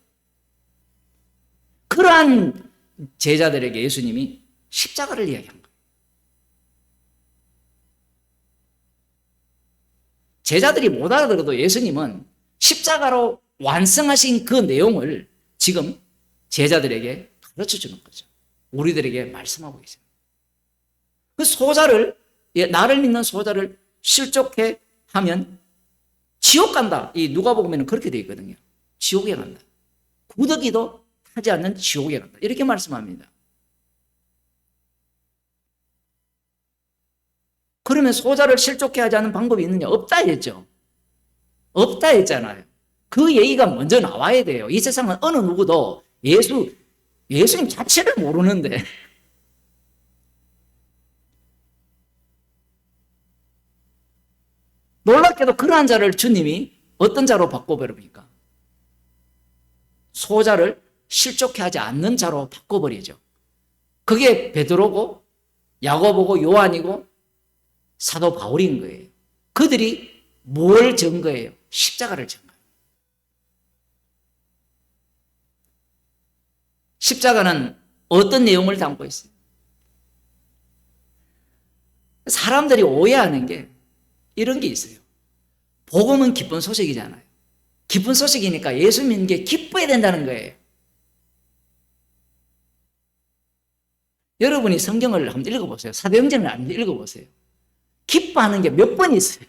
그러한 제자들에게 예수님이 십자가를 이야기한 거예요. 제자들이 못 알아들어도 예수님은 십자가로 완성하신 그 내용을 지금 제자들에게 가르쳐 주는 거죠. 우리들에게 말씀하고 계세요. 그 소자를, 나를 믿는 소자를 실족해 하면 지옥 간다. 이 누가복음에는 그렇게 되어 있거든요. 지옥에 간다. 구더기도 타지 않는 지옥에 간다. 이렇게 말씀합니다. 그러면 소자를 실족해 하지 않는 방법이 있느냐? 없다 했죠. 없다 했잖아요. 그 얘기가 먼저 나와야 돼요. 이 세상은 어느 누구도 예수님 자체를 모르는데 놀랍게도 그러한 자를 주님이 어떤 자로 바꿔버립니까? 소자를 실족해 하지 않는 자로 바꿔버리죠. 그게 베드로고 야고보고 요한이고 사도 바울인 거예요. 그들이 뭘 증거해요? 십자가를 증거해요. 십자가는 어떤 내용을 담고 있어요? 사람들이 오해하는 게 이런 게 있어요. 복음은 기쁜 소식이잖아요. 기쁜 소식이니까 예수 믿는 게 기뻐야 된다는 거예요. 여러분이 성경을 한번 읽어보세요. 사도행전을 한번 읽어보세요. 기뻐하는 게 몇 번 있어요.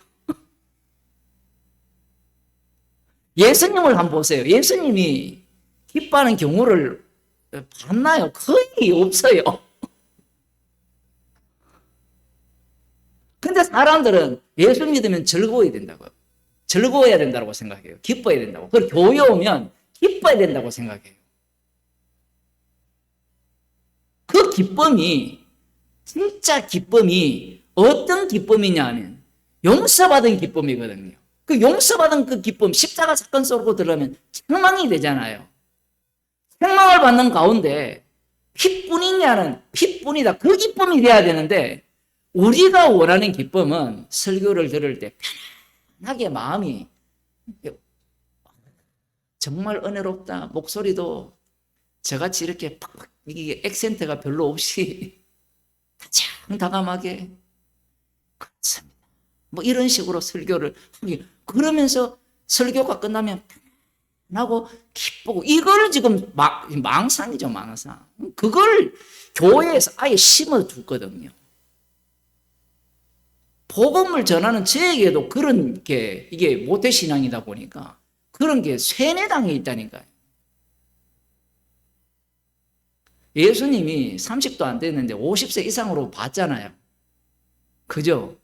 예수님을 한번 보세요. 예수님이 기뻐하는 경우를 봤나요? 거의 없어요. 근데 사람들은 예수 믿으면 즐거워야 된다고요. 즐거워야 된다고 생각해요. 기뻐야 된다고. 그리고 교회 오면 기뻐야 된다고 생각해요. 그 기쁨이, 진짜 기쁨이 어떤 기쁨이냐 하면 용서받은 기쁨이거든요. 그 용서받은 그 기쁨, 십자가 사건 속으로 들어가면 책망이 되잖아요. 책망을 받는 가운데 피뿐이냐는 피뿐이다. 그 기쁨이 돼야 되는데 우리가 원하는 기쁨은 설교를 들을 때 편하게 마음이 정말 은혜롭다. 목소리도 저같이 이렇게 팍팍 이게 액센트가 별로 없이 다정다감하게 그렇습니다. 뭐 이런 식으로 설교를 하기, 그러면서 설교가 끝나면 편하고 기쁘고, 이걸 지금 망상이죠, 망상. 그걸 교회에서 아예 심어두거든요. 복음을 전하는 저에게도 그런 게, 이게 모태신앙이다 보니까 그런 게 세뇌당해 있다니까요. 예수님이 30도 안 됐는데 50세 이상으로 봤잖아요. 그죠?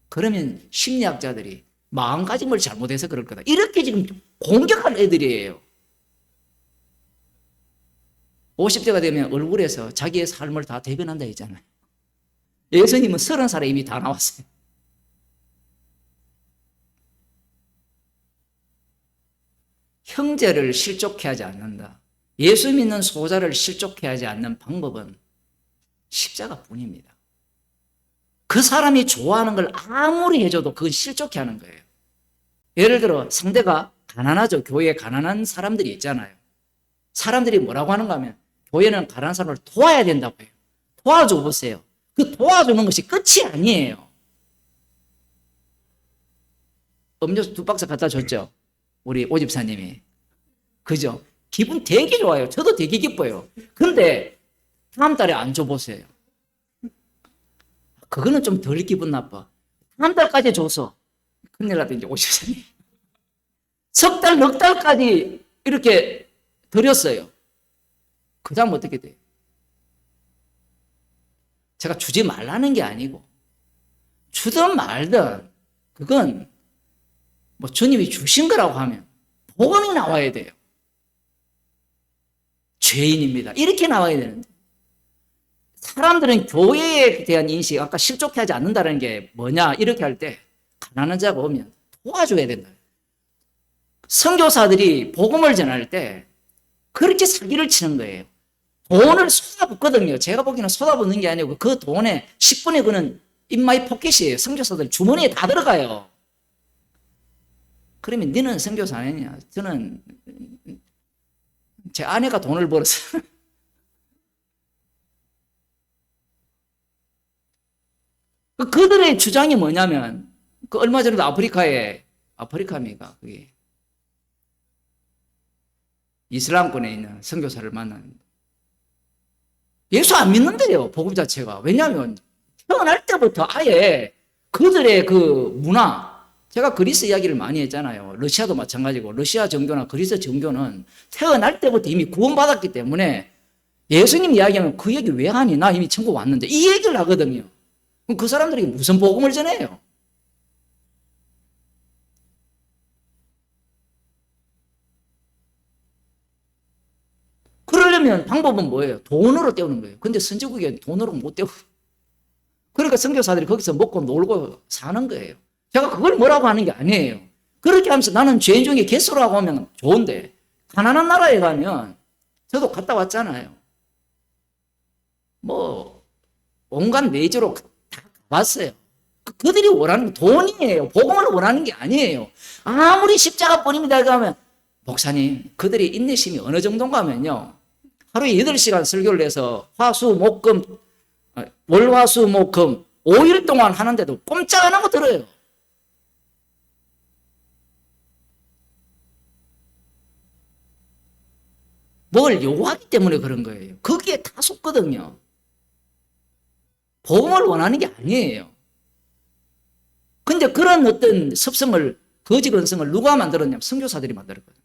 그러면 심리학자들이 마음가짐을 잘못해서 그럴 거다. 이렇게 지금 공격할 애들이에요. 50대가 되면 얼굴에서 자기의 삶을 다 대변한다 했잖아요. 예수님은 30살에 이미 다 나왔어요. 형제를 실족해 하지 않는다. 예수 믿는 소자를 실족해 하지 않는 방법은 십자가뿐입니다. 그 사람이 좋아하는 걸 아무리 해줘도 그건 실족해 하는 거예요. 예를 들어 상대가 가난하죠. 교회에 가난한 사람들이 있잖아요. 사람들이 뭐라고 하는가 하면 교회는 가난한 사람을 도와야 된다고 해요. 도와줘 보세요. 그 도와주는 것이 끝이 아니에요. 음료수 2박스 갖다 줬죠. 우리 오집사님이. 그죠? 기분 되게 좋아요. 저도 되게 기뻐요. 근데 다음 달에 안 줘보세요. 그거는 좀 덜 기분 나빠. 다음 달까지 줘서 큰일 나도 이제 오집사님. 석 달, 넉 달까지 이렇게 드렸어요. 그 다음 어떻게 돼요? 제가 주지 말라는 게 아니고 주든 말든 그건 뭐 주님이 주신 거라고 하면 복음이 나와야 돼요. 죄인입니다. 이렇게 나와야 되는데 사람들은 교회에 대한 인식, 아까 실족해 하지 않는다는 게 뭐냐 이렇게 할 때 가난한 자가 오면 도와줘야 된다. 선교사들이 복음을 전할 때 그렇게 사기를 치는 거예요. 돈을 쏟아붓거든요. 제가 보기에는 쏟아붓는 게 아니고 그 돈의 10분의 9는 인마이 포켓이에요. 선교사들 주머니에 다 들어가요. 그러면 너는 선교사 아니냐? 저는 제 아내가 돈을 벌어서 그들의 주장이 뭐냐면 그 얼마 전에도 아프리카입니까? 그게 이슬람권에 있는 선교사를 만났는데 예수 안 믿는데요. 복음 자체가. 왜냐하면 태어날 때부터 아예 그들의 그 문화, 제가 그리스 이야기를 많이 했잖아요. 러시아도 마찬가지고 러시아 정교나 그리스 정교는 태어날 때부터 이미 구원받았기 때문에 예수님 이야기하면 그 얘기 왜 하니? 나 이미 천국 왔는데 이 얘기를 하거든요. 그럼 그 사람들이 무슨 복음을 전해요? 그러려면 방법은 뭐예요? 돈으로 때우는 거예요. 근데 선지국에 돈으로 못 때우고. 그러니까 선교사들이 거기서 먹고 놀고 사는 거예요. 제가 그걸 뭐라고 하는 게 아니에요. 그렇게 하면서 나는 죄인 중에 개수라고 하면 좋은데 가난한 나라에 가면 저도 갔다 왔잖아요. 뭐 온갖 메이저로 다 가봤어요. 그들이 원하는 돈이에요. 복음을 원하는 게 아니에요. 아무리 십자가 뿐입니다 하면 목사님 그들이 인내심이 어느 정도인가 하면요. 하루에 8시간 설교를 해서 화수목금 월화수목금 5일 동안 하는데도 꼼짝 안 하고 들어요. 뭘 요구하기 때문에 그런 거예요. 거기에 다 속거든요. 복음을 원하는 게 아니에요. 근데 그런 어떤 습성을, 거짓 근성을 누가 만들었냐면 선교사들이 만들었거든요.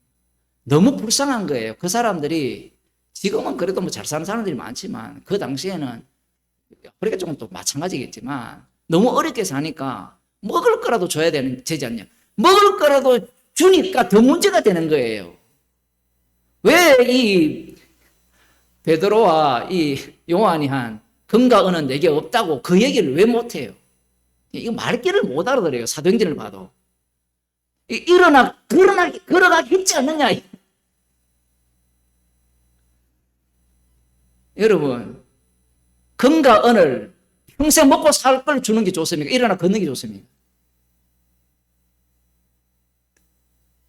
너무 불쌍한 거예요. 그 사람들이 지금은 그래도 뭐 잘 사는 사람들이 많지만 그 당시에는 그러니까 조금 또 마찬가지겠지만 너무 어렵게 사니까 먹을 거라도 줘야 되지 않냐. 먹을 거라도 주니까 더 문제가 되는 거예요. 왜 이 베드로와 이 요한이 한 금과 은은 내게 없다고 그 얘기를 왜 못해요? 이거 말귀를 못 알아들어요. 사도행전을 봐도. 걸어가기 했지 않느냐. 여러분, 금과 은을 평생 먹고 살 걸 주는 게 좋습니까? 일어나 걷는 게 좋습니까?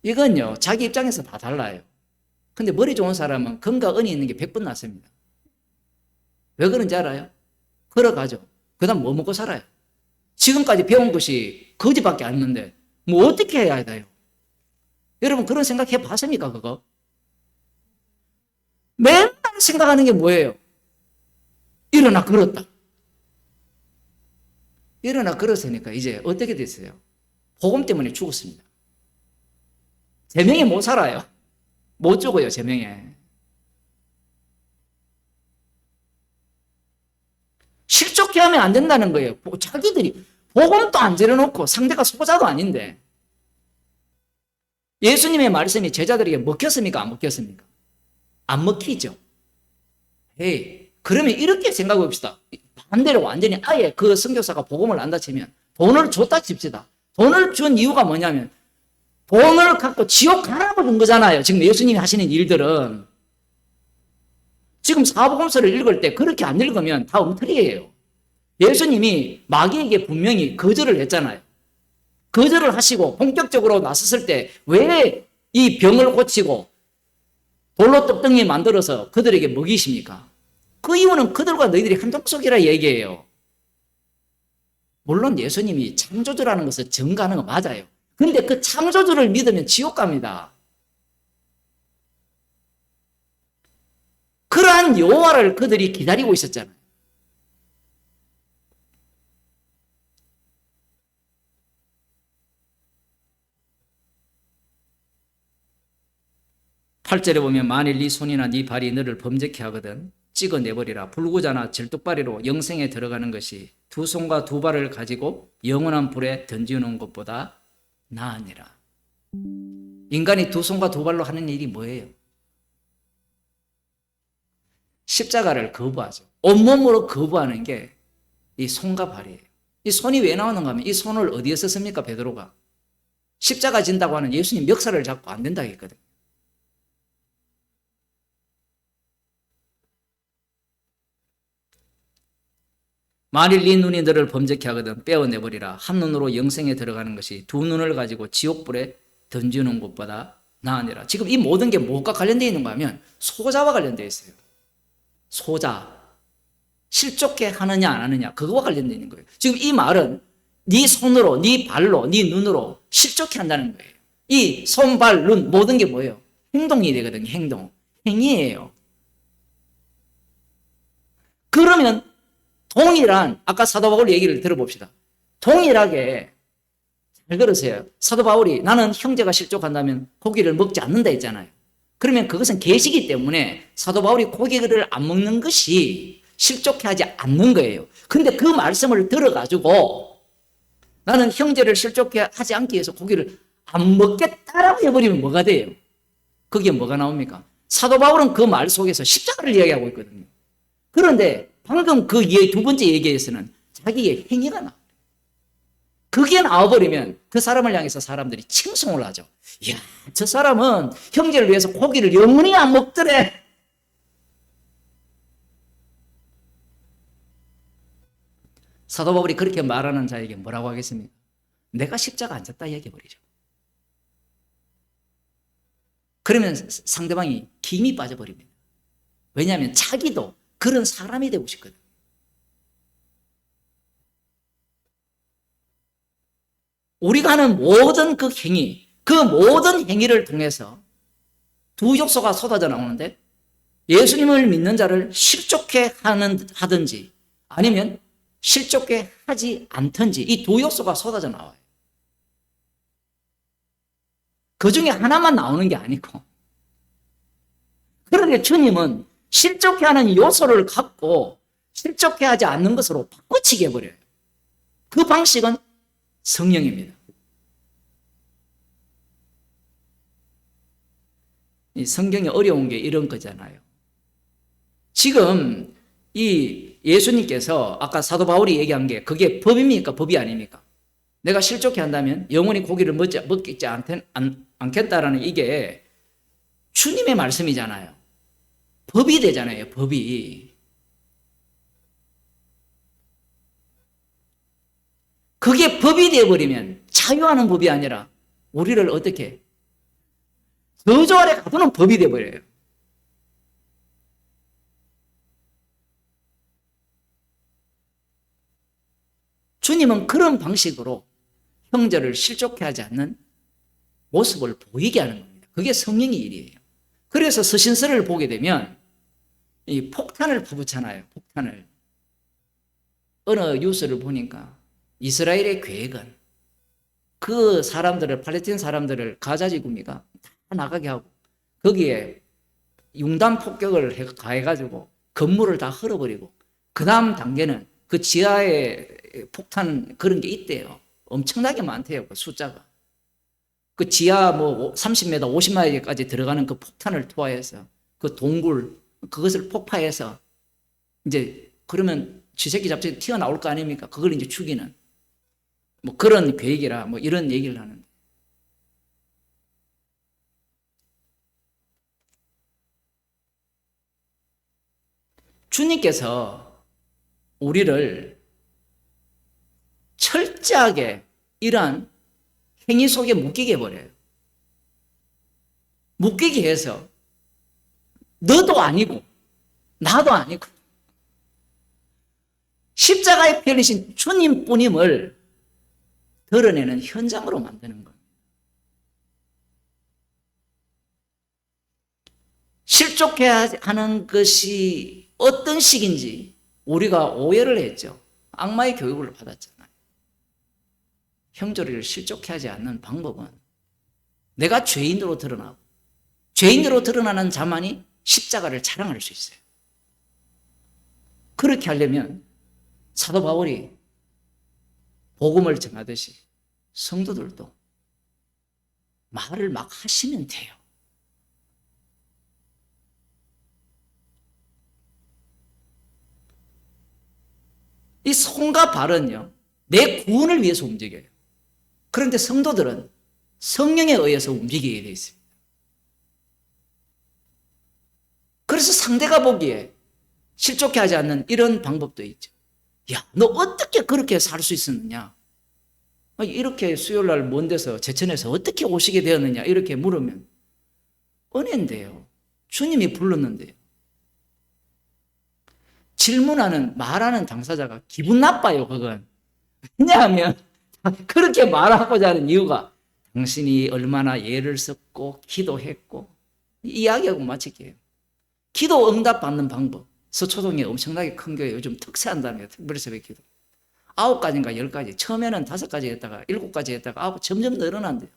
이건요, 자기 입장에서 다 달라요. 근데 머리 좋은 사람은 금과 은이 있는 게 100번 낫습니다. 왜 그런지 알아요? 걸어가죠. 그 다음 뭐 먹고 살아요? 지금까지 배운 것이 거지밖에 안 있는데 뭐 어떻게 해야 돼요? 여러분 그런 생각 해봤습니까 그거? 맨날 생각하는 게 뭐예요? 일어나 걸었다. 일어나 걸었으니까 이제 어떻게 됐어요? 복음 때문에 죽었습니다. 제명에 못 살아요. 못 죽어요 제명에. 실족해 하면 안 된다는 거예요. 자기들이 복음도 안 지려놓고 상대가 소자도 아닌데. 예수님의 말씀이 제자들에게 먹혔습니까? 안 먹혔습니까? 안 먹히죠. 에이, 그러면 이렇게 생각해 봅시다. 반대로 완전히 아예 그 선교사가 복음을 안다 치면 돈을 줬다 칩시다. 돈을 준 이유가 뭐냐면 돈을 갖고 지옥 가라고 준 거잖아요. 지금 예수님이 하시는 일들은. 지금 사복음서를 읽을 때 그렇게 안 읽으면 다 엉터리예요. 예수님이 마귀에게 분명히 거절을 했잖아요. 거절을 하시고 본격적으로 나섰을 때 왜 이 병을 고치고 돌로 떡덩이 만들어서 그들에게 먹이십니까? 그 이유는 그들과 너희들이 한 족속이라 얘기해요. 물론 예수님이 창조주라는 것을 증거하는 거 맞아요. 근데 그 창조주를 믿으면 지옥 갑니다. 그러한 여호와를 그들이 기다리고 있었잖아요. 팔절에 보면 만일 네 손이나 네 발이 너를 범죄케 하거든 찍어내버리라. 불구자나 질뚝발이로 영생에 들어가는 것이 두 손과 두 발을 가지고 영원한 불에 던지는 것보다 나으니라. 인간이 두 손과 두 발로 하는 일이 뭐예요? 십자가를 거부하죠. 온몸으로 거부하는 게 이 손과 발이에요. 이 손이 왜 나오는가 하면 이 손을 어디에 썼습니까? 베드로가 십자가 진다고 하는 예수님 멱살을 잡고 안 된다고 했거든요. 만일 네 눈이 너를 범죄케 하거든 빼어내버리라. 한 눈으로 영생에 들어가는 것이 두 눈을 가지고 지옥불에 던지는 것보다 나으니라. 지금 이 모든 게 뭐가 관련되어 있는가 하면 소자와 관련되어 있어요. 소자. 실족해 하느냐 안 하느냐 그거와 관련되어 있는 거예요. 지금 이 말은 네 손으로 네 발로 네 눈으로 실족해 한다는 거예요. 이 손, 발, 눈 모든 게 뭐예요? 행동이 되거든요. 행동. 행위예요. 그러면 동일한 아까 사도 바울 얘기를 들어봅시다. 동일하게 잘 들으세요. 사도 바울이 나는 형제가 실족한다면 고기를 먹지 않는다 했잖아요. 그러면 그것은 계시기 때문에 사도 바울이 고기를 안 먹는 것이 실족해 하지 않는 거예요. 근데 그 말씀을 들어가지고 나는 형제를 실족해 하지 않기 위해서 고기를 안 먹겠다라고 해버리면 뭐가 돼요? 그게 뭐가 나옵니까? 사도 바울은 그 말 속에서 십자가를 이야기하고 있거든요. 그런데 방금 그 두 번째 얘기에서는 자기의 행위가 나와요. 그게 나와버리면 그 사람을 향해서 사람들이 칭송을 하죠. 이야, 저 사람은 형제를 위해서 고기를 영원히 안 먹더래. 사도 바울이 그렇게 말하는 자에게 뭐라고 하겠습니까? 내가 십자가 안 졌다 얘기해버리죠. 그러면 상대방이 김이 빠져버립니다. 왜냐하면 자기도 그런 사람이 되고 싶거든. 우리가 하는 모든 그 행위, 그 모든 행위를 통해서 두 욕소가 쏟아져 나오는데 예수님을 믿는 자를 실족해 하든지 아니면 실족해 하지 않든지 이 두 욕소가 쏟아져 나와요. 그 중에 하나만 나오는 게 아니고. 그런데 주님은 실족해 하는 요소를 갖고 실족해 하지 않는 것으로 바꿔치기 해버려요. 그 방식은 성령입니다. 이 성경이 어려운 게 이런 거잖아요. 지금 이 예수님께서 아까 사도 바울이 얘기한 게 그게 법입니까? 법이 아닙니까? 내가 실족해 한다면 영원히 고기를 먹지 않겠다라는 이게 주님의 말씀이잖아요. 법이 되잖아요. 법이. 그게 법이 되어버리면 자유하는 법이 아니라 우리를 어떻게 저주 아래 가두는 법이 되어버려요. 주님은 그런 방식으로 형제를 실족해 하지 않는 모습을 보이게 하는 겁니다. 그게 성령의 일이에요. 그래서 서신서를 보게 되면 이 폭탄을 퍼붓잖아요. 폭탄을. 어느 뉴스를 보니까 이스라엘의 계획은 그 사람들을 팔레스타인 사람들을 가자지구미가 다 나가게 하고 거기에 융단 폭격을 가해가지고 건물을 다 헐어버리고 그 다음 단계는 그 지하에 폭탄 그런 게 있대요. 엄청나게 많대요. 그 숫자가. 그 지하 뭐 30m, 50m까지 들어가는 그 폭탄을 투하해서 그 동굴 그것을 폭파해서 이제 그러면 쥐새끼 잡채 튀어나올 거 아닙니까? 그걸 이제 죽이는 뭐 그런 계획이라 뭐 이런 얘기를 하는데 주님께서 우리를 철저하게 이러한 행위 속에 묶이게 해버려요. 묶이게 해서 너도 아니고 나도 아니고 십자가에 펴리신 주님뿐임을 드러내는 현장으로 만드는 겁니다. 실족해야 하는 것이 어떤 식인지 우리가 오해를 했죠. 악마의 교육을 받았잖아요. 형제를 실족해 하지 않는 방법은 내가 죄인으로 드러나고 죄인으로 드러나는 자만이 십자가를 자랑할 수 있어요. 그렇게 하려면 사도 바울이 복음을 전하듯이 성도들도 말을 막 하시면 돼요. 이 손과 발은요, 내 구원을 위해서 움직여요. 그런데 성도들은 성령에 의해서 움직이게 되어 있습니다. 그래서 상대가 보기에 실족해 하지 않는 이런 방법도 있죠. 야, 너 어떻게 그렇게 살 수 있었느냐? 이렇게 수요일날 먼 데서 제천에서 어떻게 오시게 되었느냐? 이렇게 물으면 은혜인데요. 주님이 불렀는데요. 질문하는, 말하는 당사자가 기분 나빠요, 그건. 왜냐하면 그렇게 말하고자 하는 이유가 당신이 얼마나 예를 썼고 기도했고 이야기하고 마칠게요. 기도 응답받는 방법. 서초동에 엄청나게 큰 교회 요즘 특세한다며 특별히 새벽 기도. 9가지인가 10가지. 처음에는 5가지 했다가 7가지 했다가 점점 늘어난대요.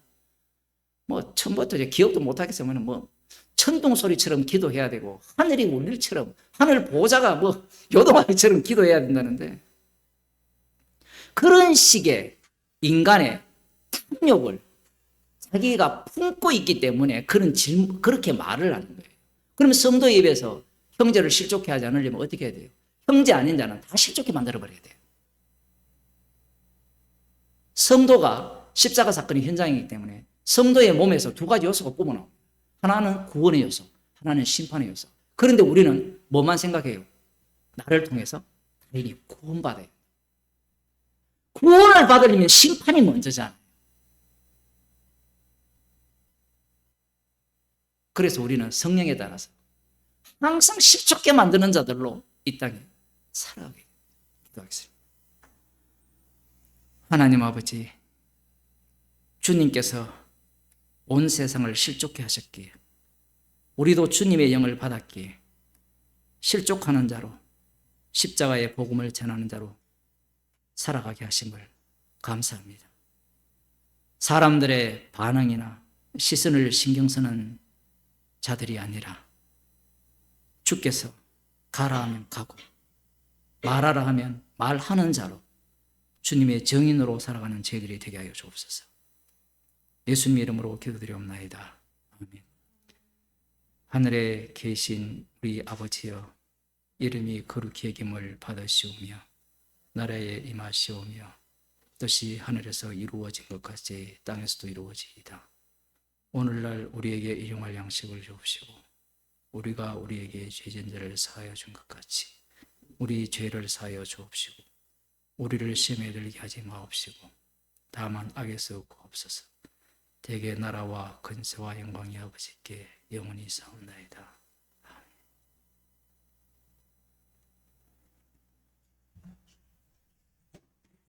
뭐 처음부터 이제 기억도 못하겠으면 뭐 천둥 소리처럼 기도해야 되고 하늘이 울릴처럼 하늘 보호자가 뭐 요동아리처럼 기도해야 된다는데 그런 식의 인간의 탐욕을 자기가 품고 있기 때문에 그렇게 말을 하는 거예요. 그러면 성도 입에서 형제를 실족해 하지 않으려면 어떻게 해야 돼요? 형제 아닌 자는 다 실족해 만들어버려야 돼요. 성도가 십자가 사건의 현장이기 때문에 성도의 몸에서 2가지 요소가 뿜어나옵니다. 하나는 구원의 요소, 하나는 심판의 요소. 그런데 우리는 뭐만 생각해요? 나를 통해서 타인이 구원받아요. 구원을 받으려면 심판이 먼저잖아요. 그래서 우리는 성령에 따라서 항상 실족게 만드는 자들로 이 땅에 살아가게 기도하겠습니다. 하나님 아버지, 주님께서 온 세상을 실족해 하셨기에 우리도 주님의 영을 받았기에 실족하는 자로 십자가의 복음을 전하는 자로 살아가게 하심을 감사합니다. 사람들의 반응이나 시선을 신경 쓰는 자들이 아니라 주께서 가라 하면 가고 말하라 하면 말하는 자로 주님의 정인으로 살아가는 저희들이 되게 하여 주옵소서. 예수님 이름으로 기도드리옵나이다. 아멘. 하늘에 계신 우리 아버지여, 이름이 거룩히 여김을 받으시오며 나라에 임하시오며 뜻이 하늘에서 이루어진 것 같이 땅에서도 이루어지이다. 오늘날 우리에게 일용할 양식을 주옵시고 우리가 우리에게 죄진들을 사하여 준 것 같이 우리 죄를 사하여 주옵시고 우리를 시험에 들게 하지 마옵시고 다만 악에서 구하옵소서. 대개 나라와 근세와 영광이 아버지께 영원히 사옵나이다.